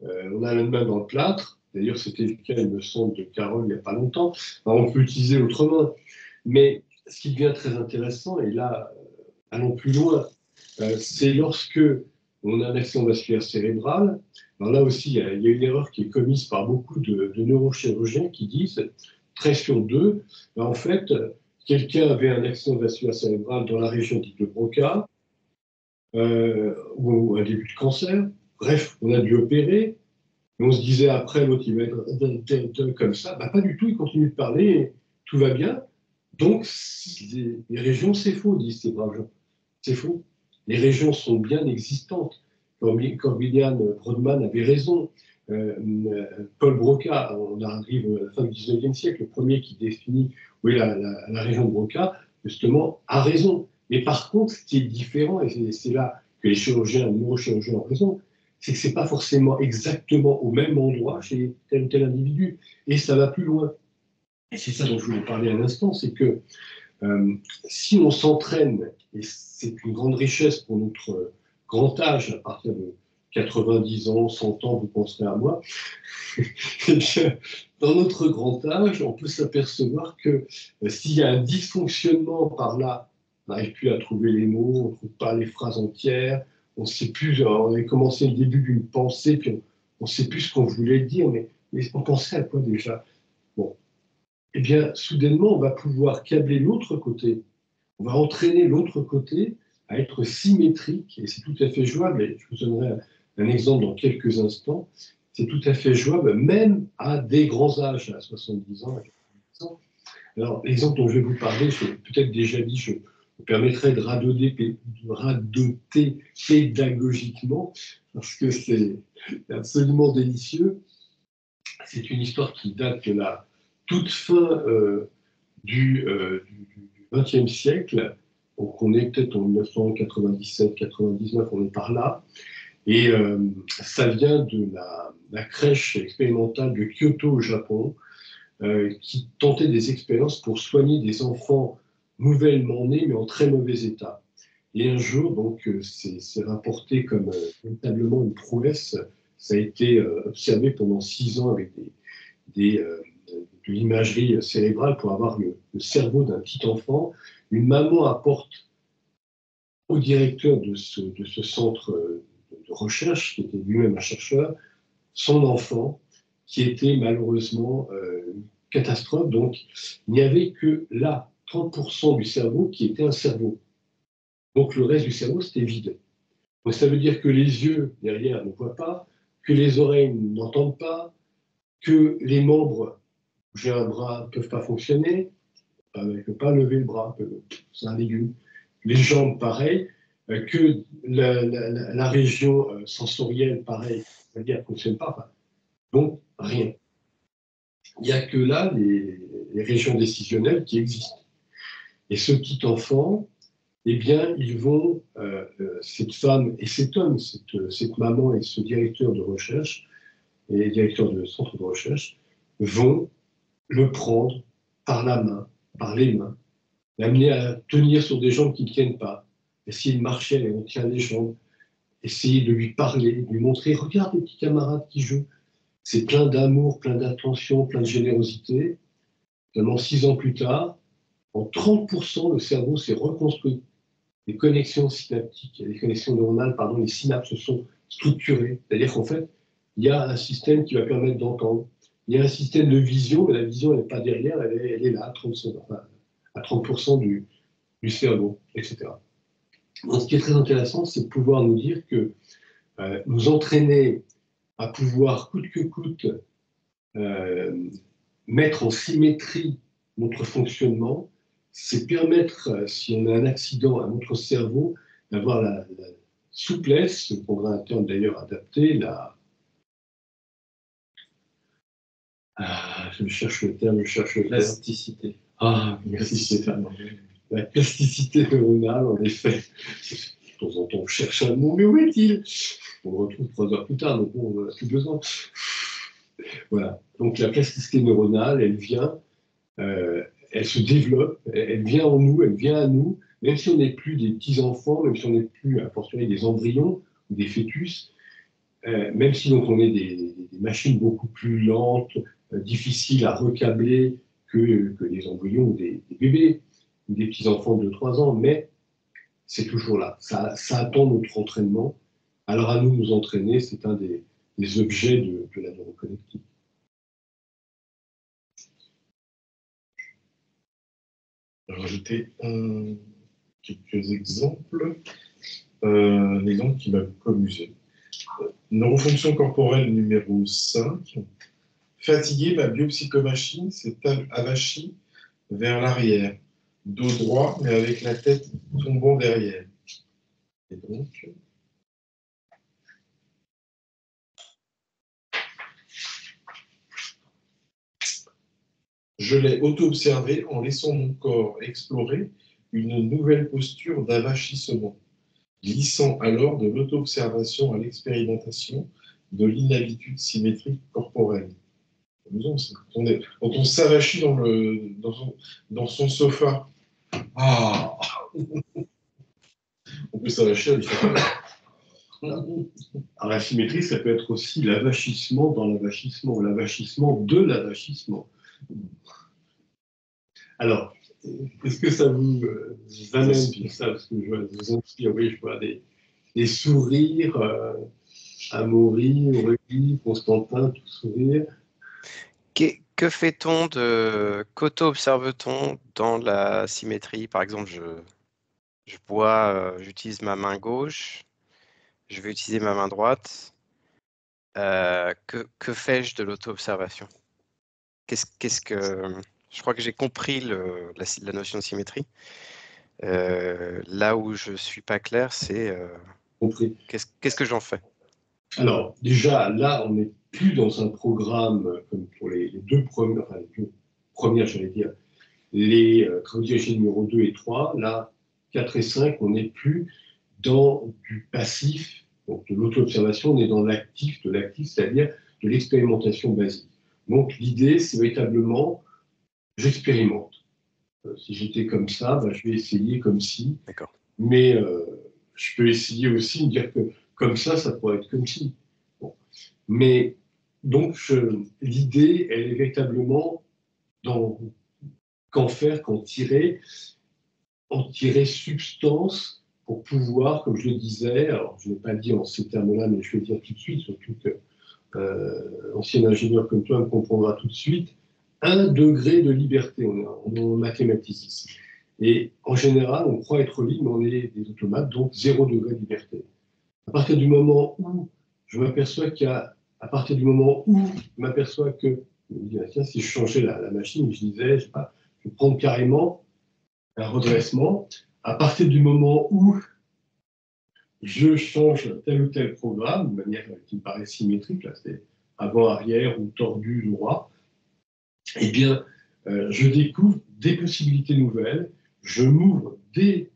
on a la main dans le plâtre, d'ailleurs, c'était le cas, il me semble, de Carole il n'y a pas longtemps, on peut utiliser l'autre main. Mais ce qui devient très intéressant, et là, allons plus loin, c'est lorsque on a un accident vasculaire cérébral. Alors là aussi, il y a une erreur qui est commise par beaucoup de neurochirurgiens qui disent, 13 sur 2, en fait, quelqu'un avait un accident vasculaire cérébral dans la région dite de Broca, ou un début de cancer. Bref, on a dû opérer. On se disait après, l'autre, il va être comme ça. Pas du tout, il continue de parler. tout va bien. Donc, les régions, c'est faux, disent ces braves gens. C'est faux. Les régions sont bien existantes. William Brodmann avait raison. Paul Broca, on arrive à la fin du 19e siècle, le premier qui définit où est la région de Broca, justement, a raison. Mais par contre, ce qui est différent, et c'est là que les chirurgiens, les neurochirurgiens ont raison, c'est que ce n'est pas forcément exactement au même endroit chez tel ou tel individu. Et ça va plus loin. Et c'est ça dont je voulais parler un instant, c'est que si on s'entraîne, et c'est une grande richesse pour notre grand âge, à partir de 90 ans, 100 ans, vous penserez à moi, dans notre grand âge, on peut s'apercevoir que s'il y a un dysfonctionnement par là, on n'arrive plus à trouver les mots, on ne trouve pas les phrases entières, on ne sait plus, on a commencé le début d'une pensée, puis on ne sait plus ce qu'on voulait dire, mais on pensait à quoi déjà? Bon. Eh bien, soudainement, on va pouvoir câbler l'autre côté. On va entraîner l'autre côté à être symétrique, et c'est tout à fait jouable. Et je vous donnerai un exemple dans quelques instants. C'est tout à fait jouable, même à des grands âges, à 70 ans, à 90 ans. Alors, l'exemple dont je vais vous parler, je l'ai peut-être déjà dit, je me permettrai de radoter pédagogiquement, parce que c'est absolument délicieux. C'est une histoire qui date de la toute fin du XXe siècle, donc on est peut-être en 1997-99, on est par là, et ça vient de la crèche expérimentale de Kyoto au Japon, qui tentait des expériences pour soigner des enfants nouvellement nés, mais en très mauvais état. Et un jour, donc, c'est rapporté comme véritablement une prouesse. Ça a été observé pendant 6 ans avec de l'imagerie cérébrale pour avoir le cerveau d'un petit enfant. Une maman apporte au directeur de ce centre de recherche, qui était lui-même un chercheur, son enfant, qui était malheureusement une catastrophe. Donc, il n'y avait que là, 30% du cerveau qui était un cerveau. Donc, le reste du cerveau, c'était vide. Donc, ça veut dire que les yeux, derrière, ne voient pas, que les oreilles n'entendent pas, que les membres, j'ai un bras, ne peuvent pas fonctionner, ne peut pas lever le bras, c'est un légume. Les jambes, pareil, que la région sensorielle, pareil, c'est-à-dire ne fonctionne pas. Enfin, donc, rien. Il n'y a que là les régions décisionnelles qui existent. Et ce petit enfant, eh bien, ils vont, cette femme et cet homme, cette maman et ce directeur de recherche, et directeur de centre de recherche, vont le prendre par la main, par les mains, l'amener à tenir sur des jambes qui ne tiennent pas, essayer de marcher, on tient les jambes, essayer de lui parler, de lui montrer, regarde les petits camarades qui jouent. C'est plein d'amour, plein d'attention, plein de générosité. Seulement 6 ans plus tard, en 30%, le cerveau s'est reconstruit. Les connexions synaptiques, les connexions neuronales, pardon, les synapses se sont structurées. C'est-à-dire qu'en fait, il y a un système qui va permettre d'entendre. Il y a un système de vision, mais la vision, elle n'est pas derrière, elle est là, à 30% du cerveau, etc. Donc, ce qui est très intéressant, c'est de pouvoir nous dire que nous entraîner à pouvoir, coûte que coûte, mettre en symétrie notre fonctionnement, c'est permettre, si on a un accident à notre cerveau, d'avoir la souplesse, je prendrai un terme d'ailleurs adapté, je cherche le terme, Plasticité. Ah, merci Stéphane. La plasticité neuronale, en effet. De temps en temps, on cherche un mot, mais où est-il? On le retrouve 3 heures plus tard, donc on n'en a plus besoin. Voilà. Donc la plasticité neuronale, elle vient, elle se développe, elle vient en nous, elle vient à nous, même si on n'est plus des petits-enfants, même si on n'est plus, à fortiori, des embryons ou des fœtus, même si donc on est des machines beaucoup plus lentes, difficiles à recabler que des embryons ou des bébés, ou des petits-enfants de 3 ans, mais c'est toujours là. Ça attend notre entraînement. Alors à nous de nous entraîner, c'est un des objets de la neuroconnectique. Je vais rajouter quelques exemples. Un exemple qui m'a beaucoup amusé. Neurofonction corporelle numéro 5. Fatigué, ma biopsychomachine s'est avachie vers l'arrière, dos droit, mais avec la tête tombant derrière. Et donc, je l'ai auto-observé en laissant mon corps explorer une nouvelle posture d'avachissement, glissant alors de l'auto-observation à l'expérimentation de l'inhabitude symétrique corporelle. Amusant, ça. Quand on s'avachit dans son sofa, ah, on peut s'avacher à différents. Alors, la symétrie, ça peut être aussi l'avachissement dans l'avachissement, ou l'avachissement de l'avachissement. Alors, est-ce que ça vous amène tout ça? Parce que je vous inspire, oui, je vois des sourires, Amaury, Aurélie, Constantin, tout sourire. Que fait-on qu'auto-observe-t-on dans la symétrie? Par exemple, je bois, j'utilise ma main gauche, je vais utiliser ma main droite. Que fais-je de l'auto-observation? Je crois que j'ai compris la notion de symétrie. Là où je ne suis pas clair, c'est qu'est-ce que j'en fais? Alors, déjà, là, on n'est plus dans un programme comme pour les deux premières, j'allais dire, les travaux dirigés numéro 2 et 3. Là, 4 et 5, on n'est plus dans du passif, donc de l'auto-observation, on est dans l'actif, c'est-à-dire de l'expérimentation basique. Donc, l'idée, c'est véritablement, j'expérimente. Si j'étais comme ça, ben, je vais essayer comme si. D'accord. Mais je peux essayer aussi de dire que comme ça pourrait être comme si. Bon. Mais donc, l'idée, elle est véritablement qu'en faire, qu'en tirer substance pour pouvoir, comme je le disais, alors je ne l'ai pas dit en ces termes-là, mais je vais le dire tout de suite, surtout que l'ancien ingénieur comme toi me comprendra tout de suite, 1 degré de liberté, on est en mathématiques ici. Et en général, on croit être libre, mais on est des automates, donc 0 degré de liberté. À partir du moment où je m'aperçois à partir du moment où je m'aperçois que, je me dis, tiens, si je changeais la machine, je disais, je sais pas, je vais prendre carrément un redressement, à partir du moment où je change tel ou tel programme, de manière qui me paraît symétrique, là, c'est avant-arrière ou tordu droit, eh bien, je découvre des possibilités nouvelles, je m'ouvre des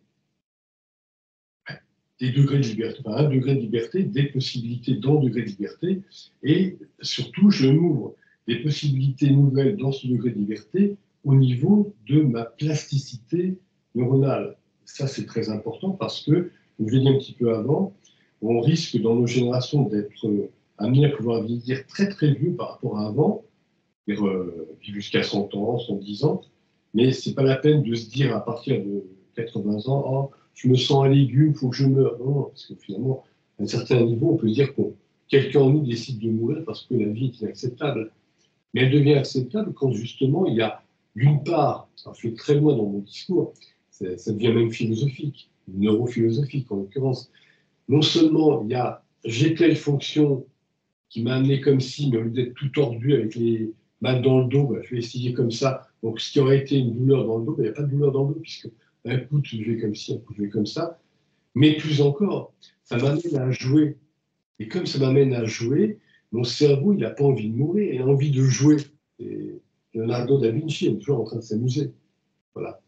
degrés de liberté, enfin, 1 degré de liberté, des possibilités dans degré de liberté, et surtout, je m'ouvre des possibilités nouvelles dans ce degré de liberté au niveau de ma plasticité neuronale. Ça, c'est très important parce que, comme je l'ai dit un petit peu avant, on risque dans nos générations d'être amené à pouvoir vieillir très très vieux par rapport à avant, jusqu'à 100 ans, 110 ans, mais ce n'est pas la peine de se dire à partir de 80 ans, oh, je me sens un légume, il faut que je meure. Non, parce que finalement, à un certain niveau, on peut se dire que quelqu'un en nous décide de mourir parce que la vie est inacceptable. Mais elle devient acceptable quand justement il y a, d'une part, alors je vais très loin dans mon discours, ça devient même philosophique, neurophilosophique en l'occurrence. Non seulement il y a j'ai telle fonction qui m'a amené comme si, mais au lieu d'être tout tordu avec les mal dans le dos, bah, je vais essayer comme ça. Donc ce qui aurait été une douleur dans le dos, il n'y a pas de douleur dans le dos, puisque un coup je vais comme ci, un coup je vais comme ça. Mais plus encore, ça m'amène à jouer. Et comme ça m'amène à jouer, mon cerveau, il n'a pas envie de mourir, il a envie de jouer. Et Leonardo da Vinci est toujours en train de s'amuser. Voilà.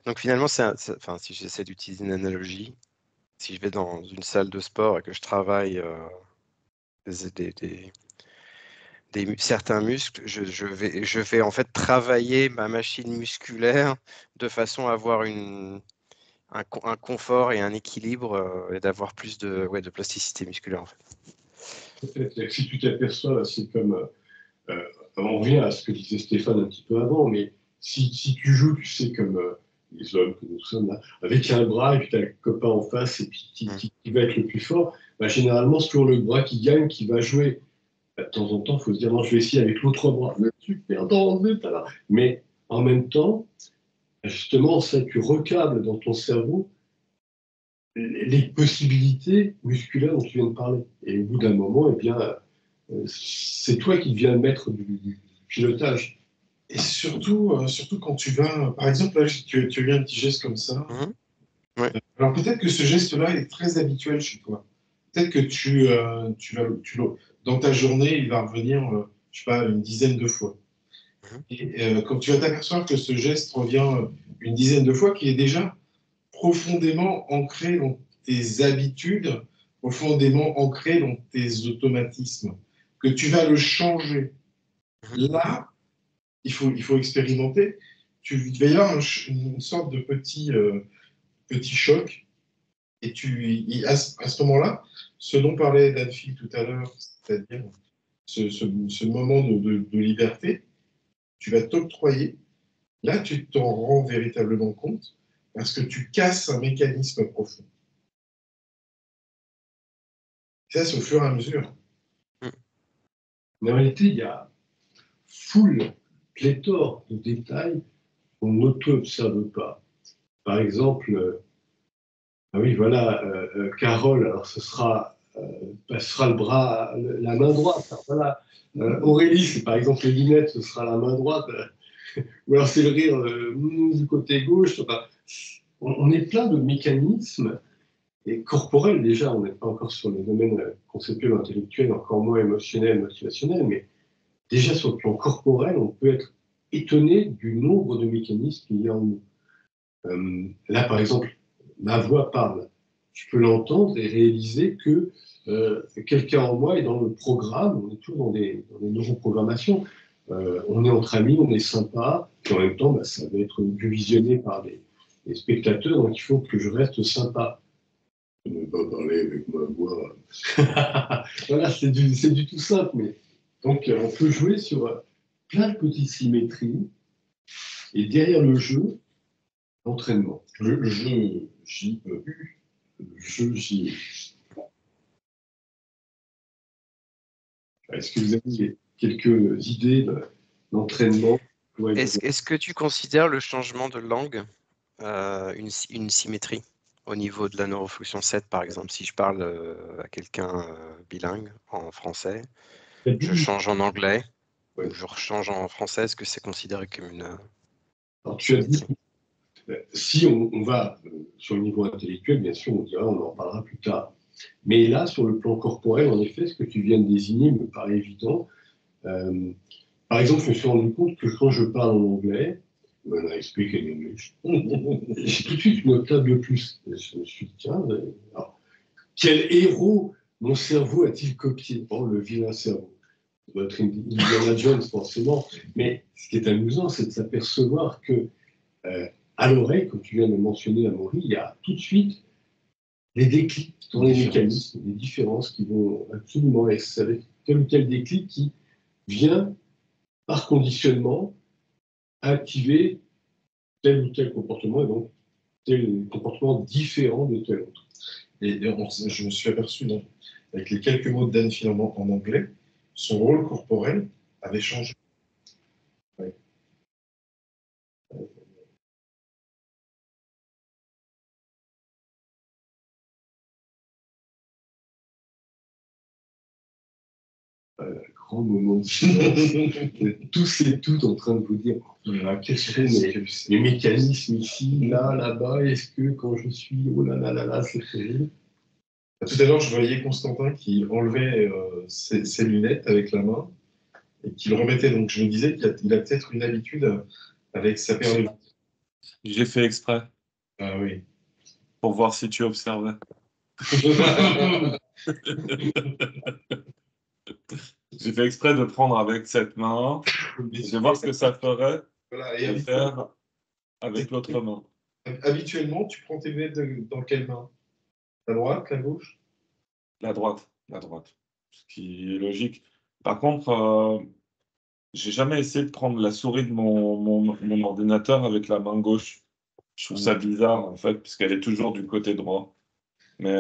Donc finalement, enfin, si j'essaie d'utiliser une analogie, si je vais dans une salle de sport et que je travaille certains muscles, je vais en fait travailler ma machine musculaire de façon à avoir un confort et un équilibre et d'avoir plus de plasticité musculaire en fait. Peut-être. Si tu t'aperçois, c'est comme on revient à ce que disait Stéphane un petit peu avant, mais si tu joues, tu sais, comme les hommes que nous sommes là, avec un bras et puis tu as le copain en face et puis qui va être le plus fort, bah, généralement c'est toujours le bras qui gagne, qui va jouer. Bah, de temps en temps, il faut se dire non, je vais essayer avec l'autre bras. Super danger, là. Mais en même temps, justement, ça, tu recables dans ton cerveau les possibilités musculaires dont tu viens de parler. Et au bout d'un moment, eh bien, c'est toi qui deviens le maître du pilotage. Et surtout quand tu vas, par exemple, là, tu as eu un petit geste comme ça. Ouais. Alors peut-être que ce geste-là est très habituel chez toi. Peut-être que dans ta journée, il va revenir, je sais pas, une dizaine de fois. Et quand tu vas t'apercevoir que ce geste revient une dizaine de fois, qui est déjà profondément ancré dans tes habitudes, profondément ancré dans tes automatismes, que tu vas le changer. Là, il faut expérimenter. Il va y avoir une sorte de petit choc. Et à ce moment-là, ce dont parlait Danfi tout à l'heure, c'est-à-dire ce moment de liberté, tu vas t'octroyer. Là, tu t'en rends véritablement compte parce que tu casses un mécanisme profond. Ça, c'est au fur et à mesure. Mais en réalité, il y a pléthore de détails qu'on n'auto-observe pas. Par exemple, ah oui, voilà, Carole, alors passera le bras, la main droite. Alors, voilà. Aurélie, c'est par exemple les lunettes, ce sera la main droite. Ou alors c'est le rire du côté gauche. Enfin, on est plein de mécanismes et corporels déjà. On n'est pas encore sur les domaines conceptuels, intellectuels, encore moins émotionnels, motivationnels, mais déjà sur le plan corporel, on peut être étonné du nombre de mécanismes qu'il y a en nous. Là, par exemple, ma voix parle. Je peux l'entendre et réaliser que quelqu'un en moi est dans le programme. On est toujours dans des neuroprogrammations. On est entre amis, on est sympa, puis en même temps, ça va être visionné par des spectateurs, donc il faut que je reste sympa. Je ne vais pas parler avec ma voix. Voilà, c'est du tout simple. Mais... Donc, on peut jouer sur plein de petites symétries. Et derrière le jeu, l'entraînement. Le jeu, J-E-U. Le jeu, J-E. Est-ce que vous avez quelques idées d'entraînement? Est-ce que tu considères le changement de langue une symétrie au niveau de la neurofonction 7, par exemple? Si je parle à quelqu'un bilingue en français, je change en anglais, ou je rechange en français, est-ce que c'est considéré comme une Alors, tu as dit, si on va sur le niveau intellectuel, bien sûr, on en parlera plus tard. Mais là, sur le plan corporel, en effet, ce que tu viens de désigner me paraît évident. Par exemple, je me suis rendu compte que quand je parle en anglais, when I speak in English, j'ai tout de suite une octave de plus. Je me suis dit, tiens, alors, quel héros mon cerveau a-t-il copié? Oh, le vilain cerveau. Notre Indiana Jones, forcément. Mais ce qui est amusant, c'est de s'apercevoir que, à l'oreille, comme tu viens de mentionner, Amaury, il y a tout de suite des déclics dans les mécanismes, des différences qui vont absolument être avec tel ou tel déclic qui vient, par conditionnement, activer tel ou tel comportement, et donc tel comportement différent de tel autre. Et je me suis aperçu, avec les quelques mots de Dan finalement en anglais, son rôle corporel avait changé. Ouais. Grand moment de silence. Vous êtes tous et toutes en train de vous dire quels sont les mécanismes ici, là, là-bas, est-ce que quand je suis, oh là là là là, c'est terrible. Tout à l'heure, je voyais Constantin qui enlevait ses lunettes avec la main et qui le remettait. Donc, je me disais qu'il a peut-être une habitude avec sa paire de lunettes. J'ai fait exprès. Ah oui. Pour voir si tu observais. J'ai fait exprès de prendre avec cette main. Je vais voir ce que ça ferait de faire avec l'autre main. Habituellement, tu prends tes lunettes dans quelle main? La droite, la gauche? La droite. Ce qui est logique. Par contre, j'ai jamais essayé de prendre la souris de mon ordinateur avec la main gauche. Je trouve ça bizarre, en fait, puisqu'elle est toujours du côté droit. Mais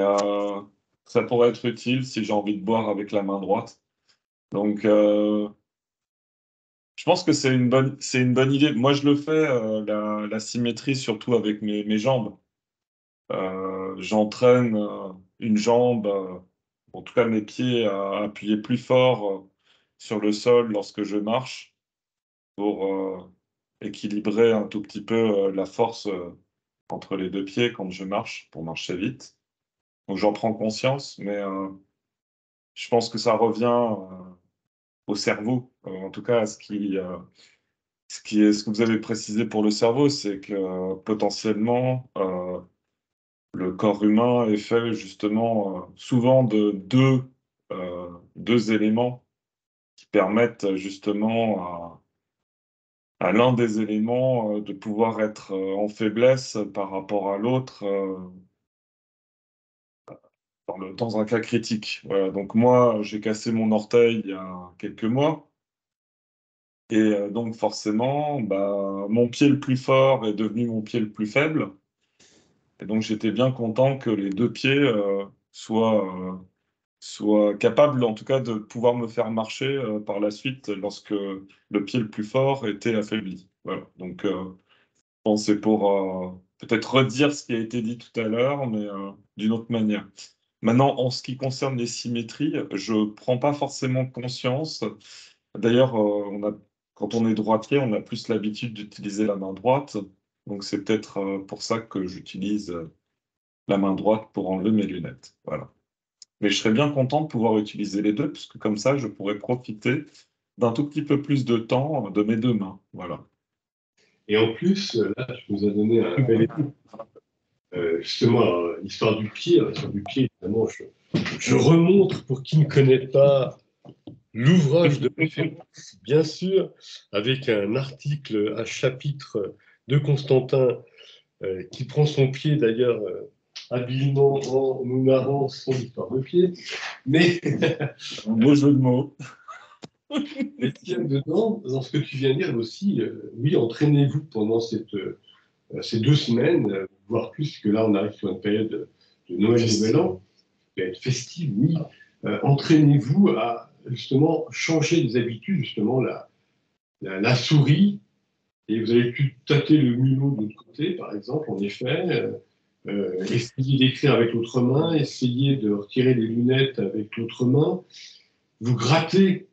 ça pourrait être utile si j'ai envie de boire avec la main droite. Donc, je pense que c'est une bonne idée. Moi, je le fais, la symétrie, surtout avec mes jambes. J'entraîne une jambe, en tout cas mes pieds, à appuyer plus fort sur le sol lorsque je marche. pour équilibrer un tout petit peu la force entre les deux pieds quand je marche, pour marcher vite. Donc j'en prends conscience, mais je pense que ça revient au cerveau. En tout cas, ce que vous avez précisé pour le cerveau, c'est que potentiellement, le corps humain est fait justement souvent de deux éléments qui permettent justement à l'un des éléments de pouvoir être en faiblesse par rapport à l'autre dans un cas critique. Voilà. Donc moi, j'ai cassé mon orteil il y a quelques mois. Et donc forcément, bah, mon pied le plus fort est devenu mon pied le plus faible. Et donc j'étais bien content que les deux pieds soient capables, en tout cas, de pouvoir me faire marcher par la suite lorsque le pied le plus fort était affaibli. Voilà. Donc bon, c'est pour peut-être redire ce qui a été dit tout à l'heure, mais d'une autre manière. Maintenant, en ce qui concerne les symétries, je ne prends pas forcément conscience. D'ailleurs, quand on est droitier, on a plus l'habitude d'utiliser la main droite. Donc, c'est peut-être pour ça que j'utilise la main droite pour enlever mes lunettes. Voilà. Mais je serais bien content de pouvoir utiliser les deux, puisque comme ça, je pourrais profiter d'un tout petit peu plus de temps de mes deux mains. Voilà. Et en plus, là, tu nous as donné un bel exemple. Justement, l'histoire du pied, évidemment, je remonte pour qui ne connaît pas l'ouvrage de référence, bien sûr, avec un article, un chapitre de Constantin qui prend son pied d'ailleurs habilement en nous narrant son histoire de pied. Mais un beau jeu de mots. Mais ce qu'il y a dedans, dans ce que tu viens de dire aussi, oui, entraînez-vous pendant ces 2 semaines, voire plus, que là on arrive sur une période de Noël Nouvel An, qui va être festive, oui. Entraînez-vous à justement changer des habitudes, justement la souris, et vous avez pu tâter le mulot de l'autre côté, par exemple, en effet. Essayez d'écrire avec l'autre main, essayez de retirer les lunettes avec l'autre main, vous grattez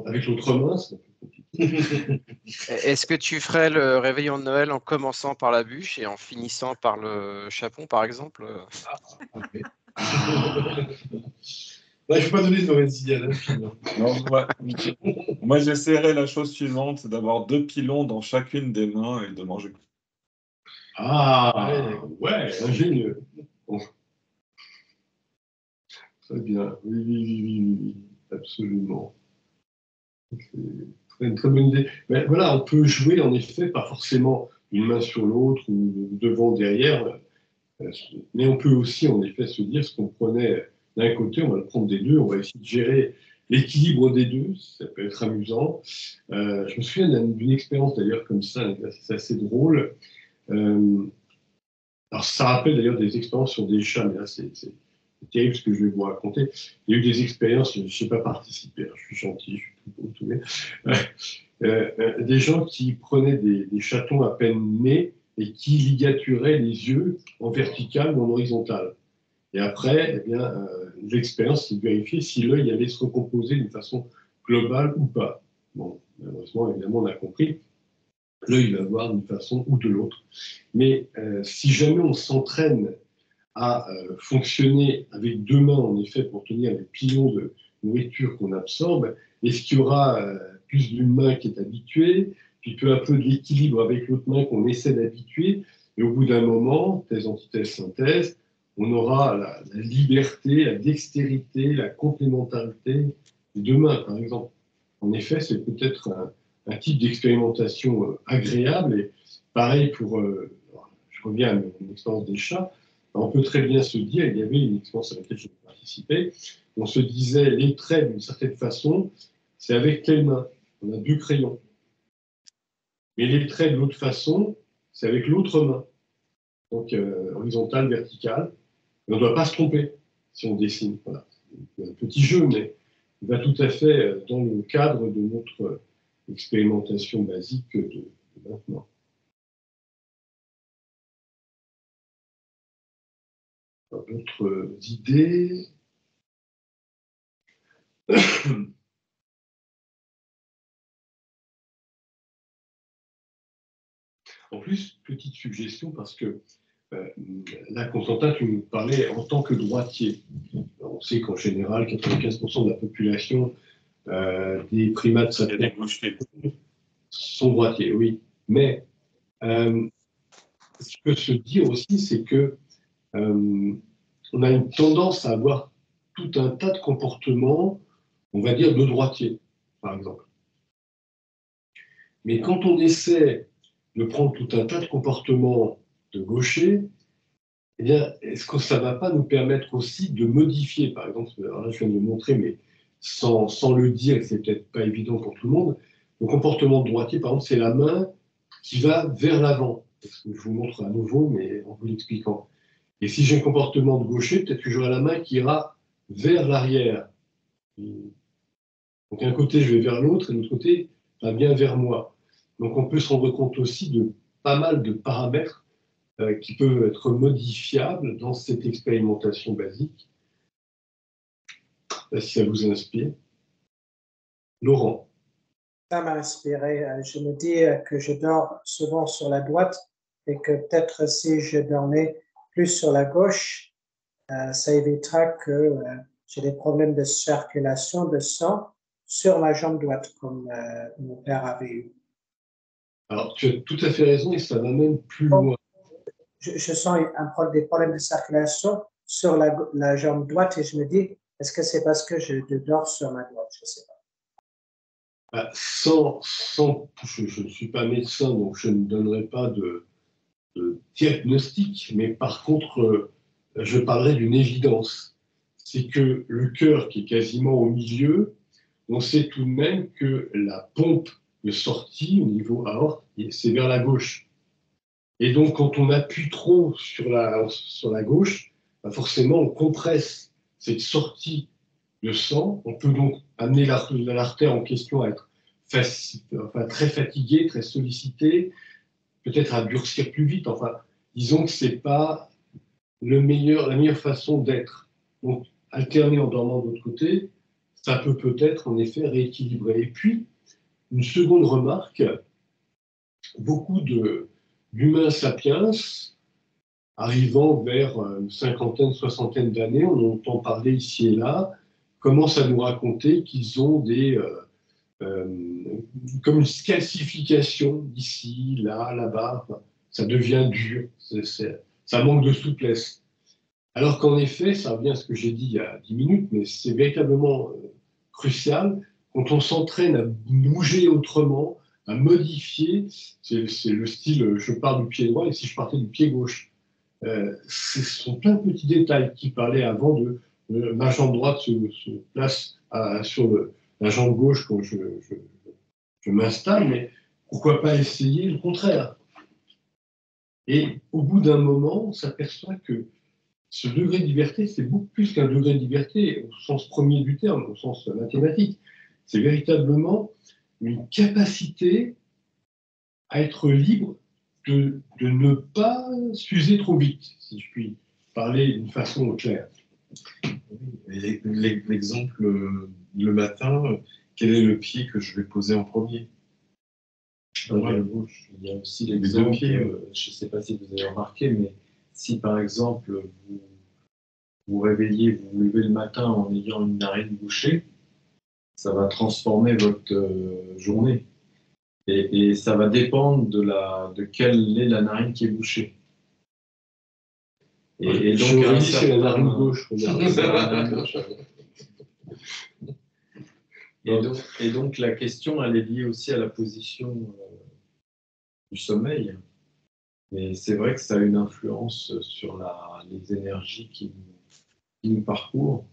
avec l'autre main, c'est un peu compliqué. Est-ce que tu ferais le réveillon de Noël en commençant par la bûche et en finissant par le chapon, par exemple? Bah, je ne vais pas donner de mauvaises idées à la fille. Non, moi, j'essaierai la chose suivante, c'est d'avoir 2 pilons dans chacune des mains et de manger. Ah, ouais, ingénieux. Bon. Très bien, oui, absolument. C'est une très bonne idée. Mais voilà, on peut jouer en effet, pas forcément une main sur l'autre ou devant, derrière, mais on peut aussi en effet se dire ce qu'on prenait d'un côté, on va le prendre des deux, on va essayer de gérer l'équilibre des deux, ça peut être amusant. Je me souviens d'une expérience d'ailleurs comme ça, c'est assez drôle. Alors ça rappelle d'ailleurs des expériences sur des chats, mais là c'est terrible ce que je vais vous raconter. Il y a eu des expériences, je ne sais pas participer, je suis gentil, je suis tout beau, tout des gens qui prenaient des chatons à peine nés et qui ligaturaient les yeux en vertical ou en horizontal. Et après, eh bien, l'expérience, c'est de vérifier si l'œil allait se recomposer d'une façon globale ou pas. Bon, malheureusement, évidemment, on a compris. L'œil va voir d'une façon ou de l'autre. Mais si jamais on s'entraîne à fonctionner avec deux mains, en effet, pour tenir les pilons de nourriture qu'on absorbe, est-ce qu'il y aura plus d'une main qui est habituée, puis peu à peu de l'équilibre avec l'autre main qu'on essaie d'habituer, et au bout d'un moment, thèse, antithèse, synthèse, on aura la liberté, la dextérité, la complémentarité des deux mains, par exemple. En effet, c'est peut-être un type d'expérimentation agréable, et pareil pour, je reviens à mon expérience des chats, on peut très bien se dire, il y avait une expérience à laquelle j'ai participé, on se disait les traits d'une certaine façon, c'est avec quelle main? On a deux crayons. Mais les traits de l'autre façon, c'est avec l'autre main. Donc horizontale, verticale. Et on ne doit pas se tromper si on dessine. Voilà. C'est un petit jeu, mais il va tout à fait dans le cadre de notre expérimentation basique de maintenant. D'autres idées? En plus, petite suggestion, parce que là, Constantin, tu nous parlais en tant que droitier. Alors, on sait qu'en général, 95% de la population des primates sapiens sont droitiers, oui. Mais ce qui peut se dire aussi, c'est que on a une tendance à avoir tout un tas de comportements, on va dire, de droitier, par exemple. Mais quand on essaie de prendre tout un tas de comportements de gaucher, eh bien, est-ce que ça ne va pas nous permettre aussi de modifier, par exemple, alors là je viens de le montrer, mais sans le dire, c'est peut-être pas évident pour tout le monde, le comportement de droitier, par exemple, c'est la main qui va vers l'avant. Je vous montre à nouveau, mais en vous l'expliquant. Et si j'ai un comportement de gaucher, peut-être que j'aurai la main qui ira vers l'arrière. Donc d'un côté, je vais vers l'autre, et de l'autre côté, ça vient vers moi. Donc on peut se rendre compte aussi de pas mal de paramètres qui peuvent être modifiables dans cette expérimentation basique. Si ça vous inspire. Laurent. Ça m'a inspiré. Je me dis que je dors souvent sur la droite et que peut-être si je dormais plus sur la gauche, ça évitera que j'ai des problèmes de circulation de sang sur ma jambe droite, comme mon père avait eu. Alors, tu as tout à fait raison et ça va même plus loin. Je sens des problèmes de circulation sur la jambe droite et je me dis, est-ce que c'est parce que je dors sur ma droite? Je ne sais pas. Je ne suis pas médecin, donc je ne donnerai pas de diagnostic, mais par contre, je parlerai d'une évidence. C'est que le cœur qui est quasiment au milieu, on sait tout de même que la pompe de sortie au niveau aorte, c'est vers la gauche. Et donc, quand on appuie trop sur la gauche, forcément, on compresse cette sortie de sang. On peut donc amener l'artère en question à être très fatiguée, très sollicitée, peut-être à durcir plus vite. Enfin, disons que ce n'est pas la meilleure façon d'être. Donc, alterner en dormant de l'autre côté, ça peut peut-être en effet rééquilibrer. Et puis, une seconde remarque, beaucoup d'humains sapiens, arrivant vers une cinquantaine, soixantaine d'années, on entend parler ici et là, commencent à nous raconter qu'ils ont comme une calcification ici, là, là-bas. Ça devient dur, ça manque de souplesse. Alors qu'en effet, ça revient à ce que j'ai dit il y a 10 minutes, mais c'est véritablement crucial. Quand on s'entraîne à bouger autrement, à modifier, c'est le style, je pars du pied droit et si je partais du pied gauche. Ce sont plein de petits détails qui parlaient avant de ma jambe droite se place sur la jambe gauche quand je m'installe, mais pourquoi pas essayer le contraire? Et au bout d'un moment, on s'aperçoit que ce degré de liberté, c'est beaucoup plus qu'un degré de liberté au sens premier du terme, au sens mathématique. C'est véritablement une capacité à être libre de ne pas s'user trop vite, si je puis parler d'une façon claire. L'exemple, le matin, quel est le pied que je vais poser en premier? Il y a aussi l'exemple, je ne sais pas si vous avez remarqué, mais si par exemple vous vous réveillez, vous vous levez le matin en ayant une narine bouchée, ça va transformer votre journée. Et ça va dépendre de quelle est la narine qui est bouchée. Et donc, c'est la narine gauche. Et donc, la question, elle est liée aussi à la position du sommeil. Mais c'est vrai que ça a une influence sur les énergies qui nous parcourent.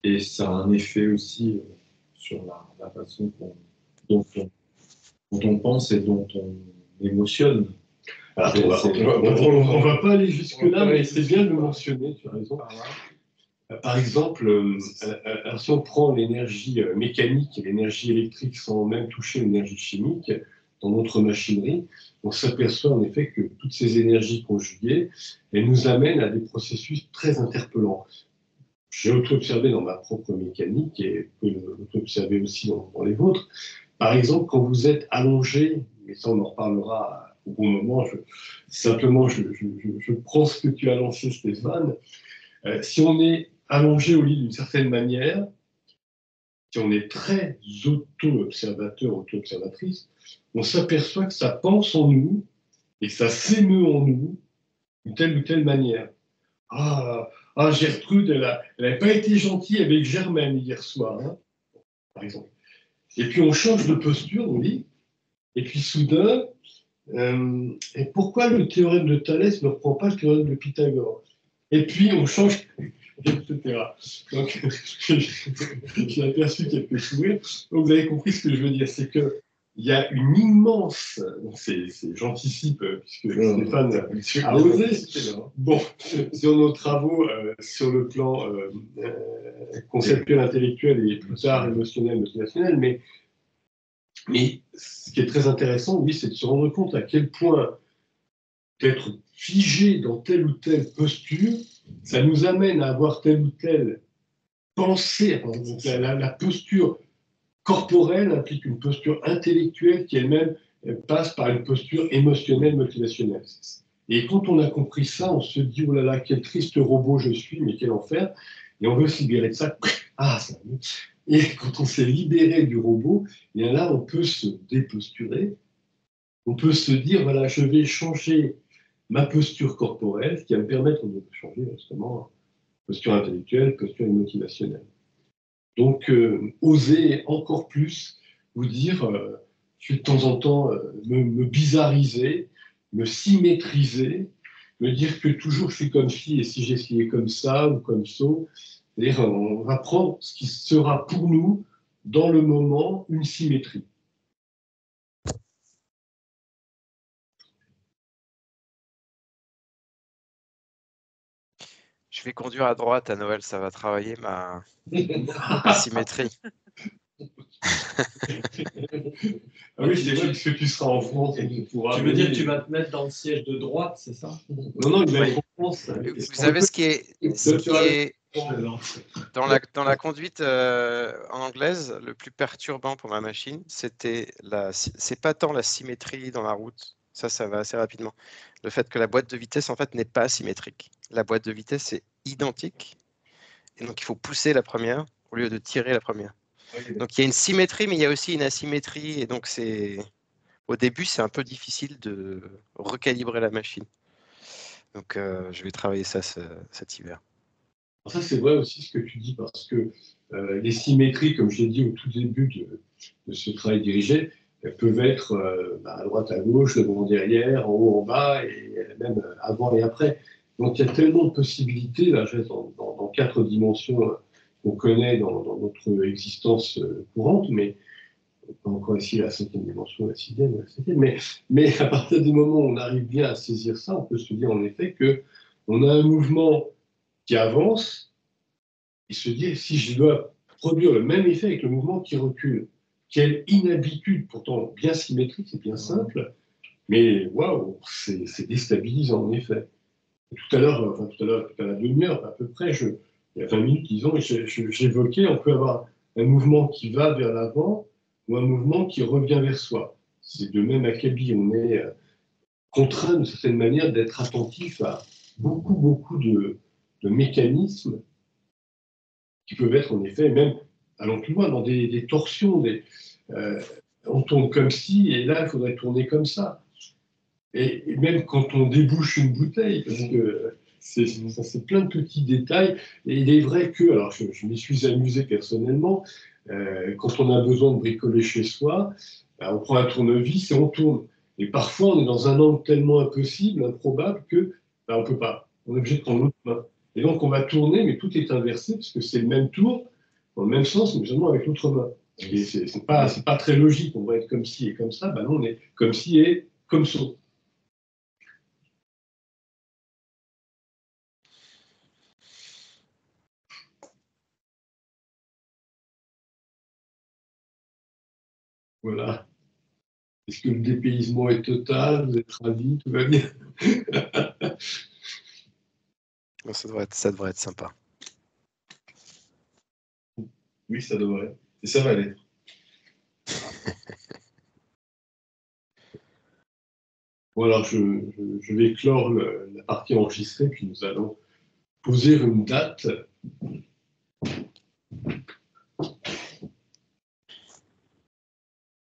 Et ça a un effet aussi sur la façon dont on pense et dont on émotionne. Alors, on ne va pas aller jusque-là, mais c'est bien de le mentionner, tu as raison. Par exemple, si on prend l'énergie mécanique et l'énergie électrique sans même toucher l'énergie chimique dans notre machinerie, on s'aperçoit en effet que toutes ces énergies conjuguées, elles nous amènent à des processus très interpellants. J'ai auto-observé dans ma propre mécanique et peut l'auto-observer aussi dans les vôtres. Par exemple, quand vous êtes allongé, et ça on en reparlera au bon moment. Je prends ce que tu as lancé, Stéphane. Si on est allongé au lit d'une certaine manière, si on est très auto-observateur, auto-observatrice, on s'aperçoit que ça pense en nous et que ça s'émeut en nous d'une telle ou telle manière. Gertrude, elle n'avait pas été gentille avec Germaine hier soir, hein, par exemple. Et puis on change de posture au lit, et puis soudain, et pourquoi le théorème de Thalès ne reprend pas le théorème de Pythagore? Et puis on change, etc. Donc j'ai aperçu quelques sourires. Donc vous avez compris ce que je veux dire, c'est que il y a une immense, j'anticipe puisque Stéphane a osé. Bon, sur nos travaux sur le plan conceptuel, intellectuel et plus tard émotionnel, motivationnel, mais ce qui est très intéressant, oui, c'est de se rendre compte à quel point d'être figé dans telle ou telle posture, ça nous amène à avoir telle ou telle pensée. Donc la posture corporelle implique une posture intellectuelle qui elle-même passe par une posture émotionnelle, motivationnelle. Et quand on a compris ça, on se dit, oh là là, quel triste robot je suis, mais quel enfer. Et on veut se libérer de ça. Et quand on s'est libéré du robot, et là, on peut se déposturer. On peut se dire, voilà, je vais changer ma posture corporelle, ce qui va me permettre de changer justement posture intellectuelle, posture motivationnelle. Donc, oser encore plus vous dire, de temps en temps, me bizarriser, me symétriser, me dire que toujours je suis comme ci, et si j'essayais comme ça ou comme ça, c'est-à-dire on va prendre ce qui sera pour nous, dans le moment, une symétrie. Je vais conduire à droite à Noël, ça va travailler ma symétrie. Oui, c'est vrai, puisque tu seras en France. Tu veux dire que tu vas te mettre dans le siège de droite, c'est ça? Non, il va être en France. Vous savez ce qui est dans la conduite en anglaise, le plus perturbant pour ma machine, c'est pas tant la symétrie dans la route, ça va assez rapidement. Le fait que la boîte de vitesse en fait n'est pas symétrique. La boîte de vitesse est identique, et donc il faut pousser la première au lieu de tirer la première. Donc il y a une symétrie, mais il y a aussi une asymétrie, et donc au début c'est un peu difficile de recalibrer la machine. Donc je vais travailler ça cet hiver. Ça, c'est vrai aussi ce que tu dis, parce que les symétries, comme je l'ai dit au tout début de ce travail dirigé, elles peuvent être à droite, à gauche, devant, derrière, en haut, en bas, et même avant et après. Donc il y a tellement de possibilités, là, dans 4 dimensions qu'on connaît dans notre existence courante, mais pas encore ici la 5e dimension, la 6e, la 7e, mais à partir du moment où on arrive bien à saisir ça, on peut se dire en effet qu'on a un mouvement qui avance et se dire si je dois produire le même effet avec le mouvement qui recule. Quelle inhabitude, pourtant bien symétrique, c'est bien simple, mais waouh, c'est déstabilisant en effet. Tout à la demi-heure à peu près, il y a 20 minutes, disons, j'évoquais, on peut avoir un mouvement qui va vers l'avant ou un mouvement qui revient vers soi. C'est de même acabit, on est contraint d'une certaine manière d'être attentif à beaucoup de mécanismes qui peuvent être en effet, même allons plus loin, dans des torsions, on tourne comme ci, et là, il faudrait tourner comme ça. Et même quand on débouche une bouteille, parce que c'est plein de petits détails, et il est vrai que, alors je m'y suis amusé personnellement, quand on a besoin de bricoler chez soi, on prend un tournevis et on tourne. Et parfois, on est dans un angle tellement impossible, improbable, que on ne peut pas. On est obligé de prendre l'autre main. Et donc, on va tourner, mais tout est inversé, parce que c'est le même tour, dans le même sens, mais seulement avec l'autre main. Et c'est pas très logique, on va être comme ci et comme ça, non, on est comme ci et comme ça. Voilà. Est-ce que le dépaysement est total? Vous êtes ravis? Tout va bien? Ça devrait être sympa. Oui, ça devrait. Et ça va l'être. Voilà, je vais clore la partie enregistrée, puis nous allons poser une date.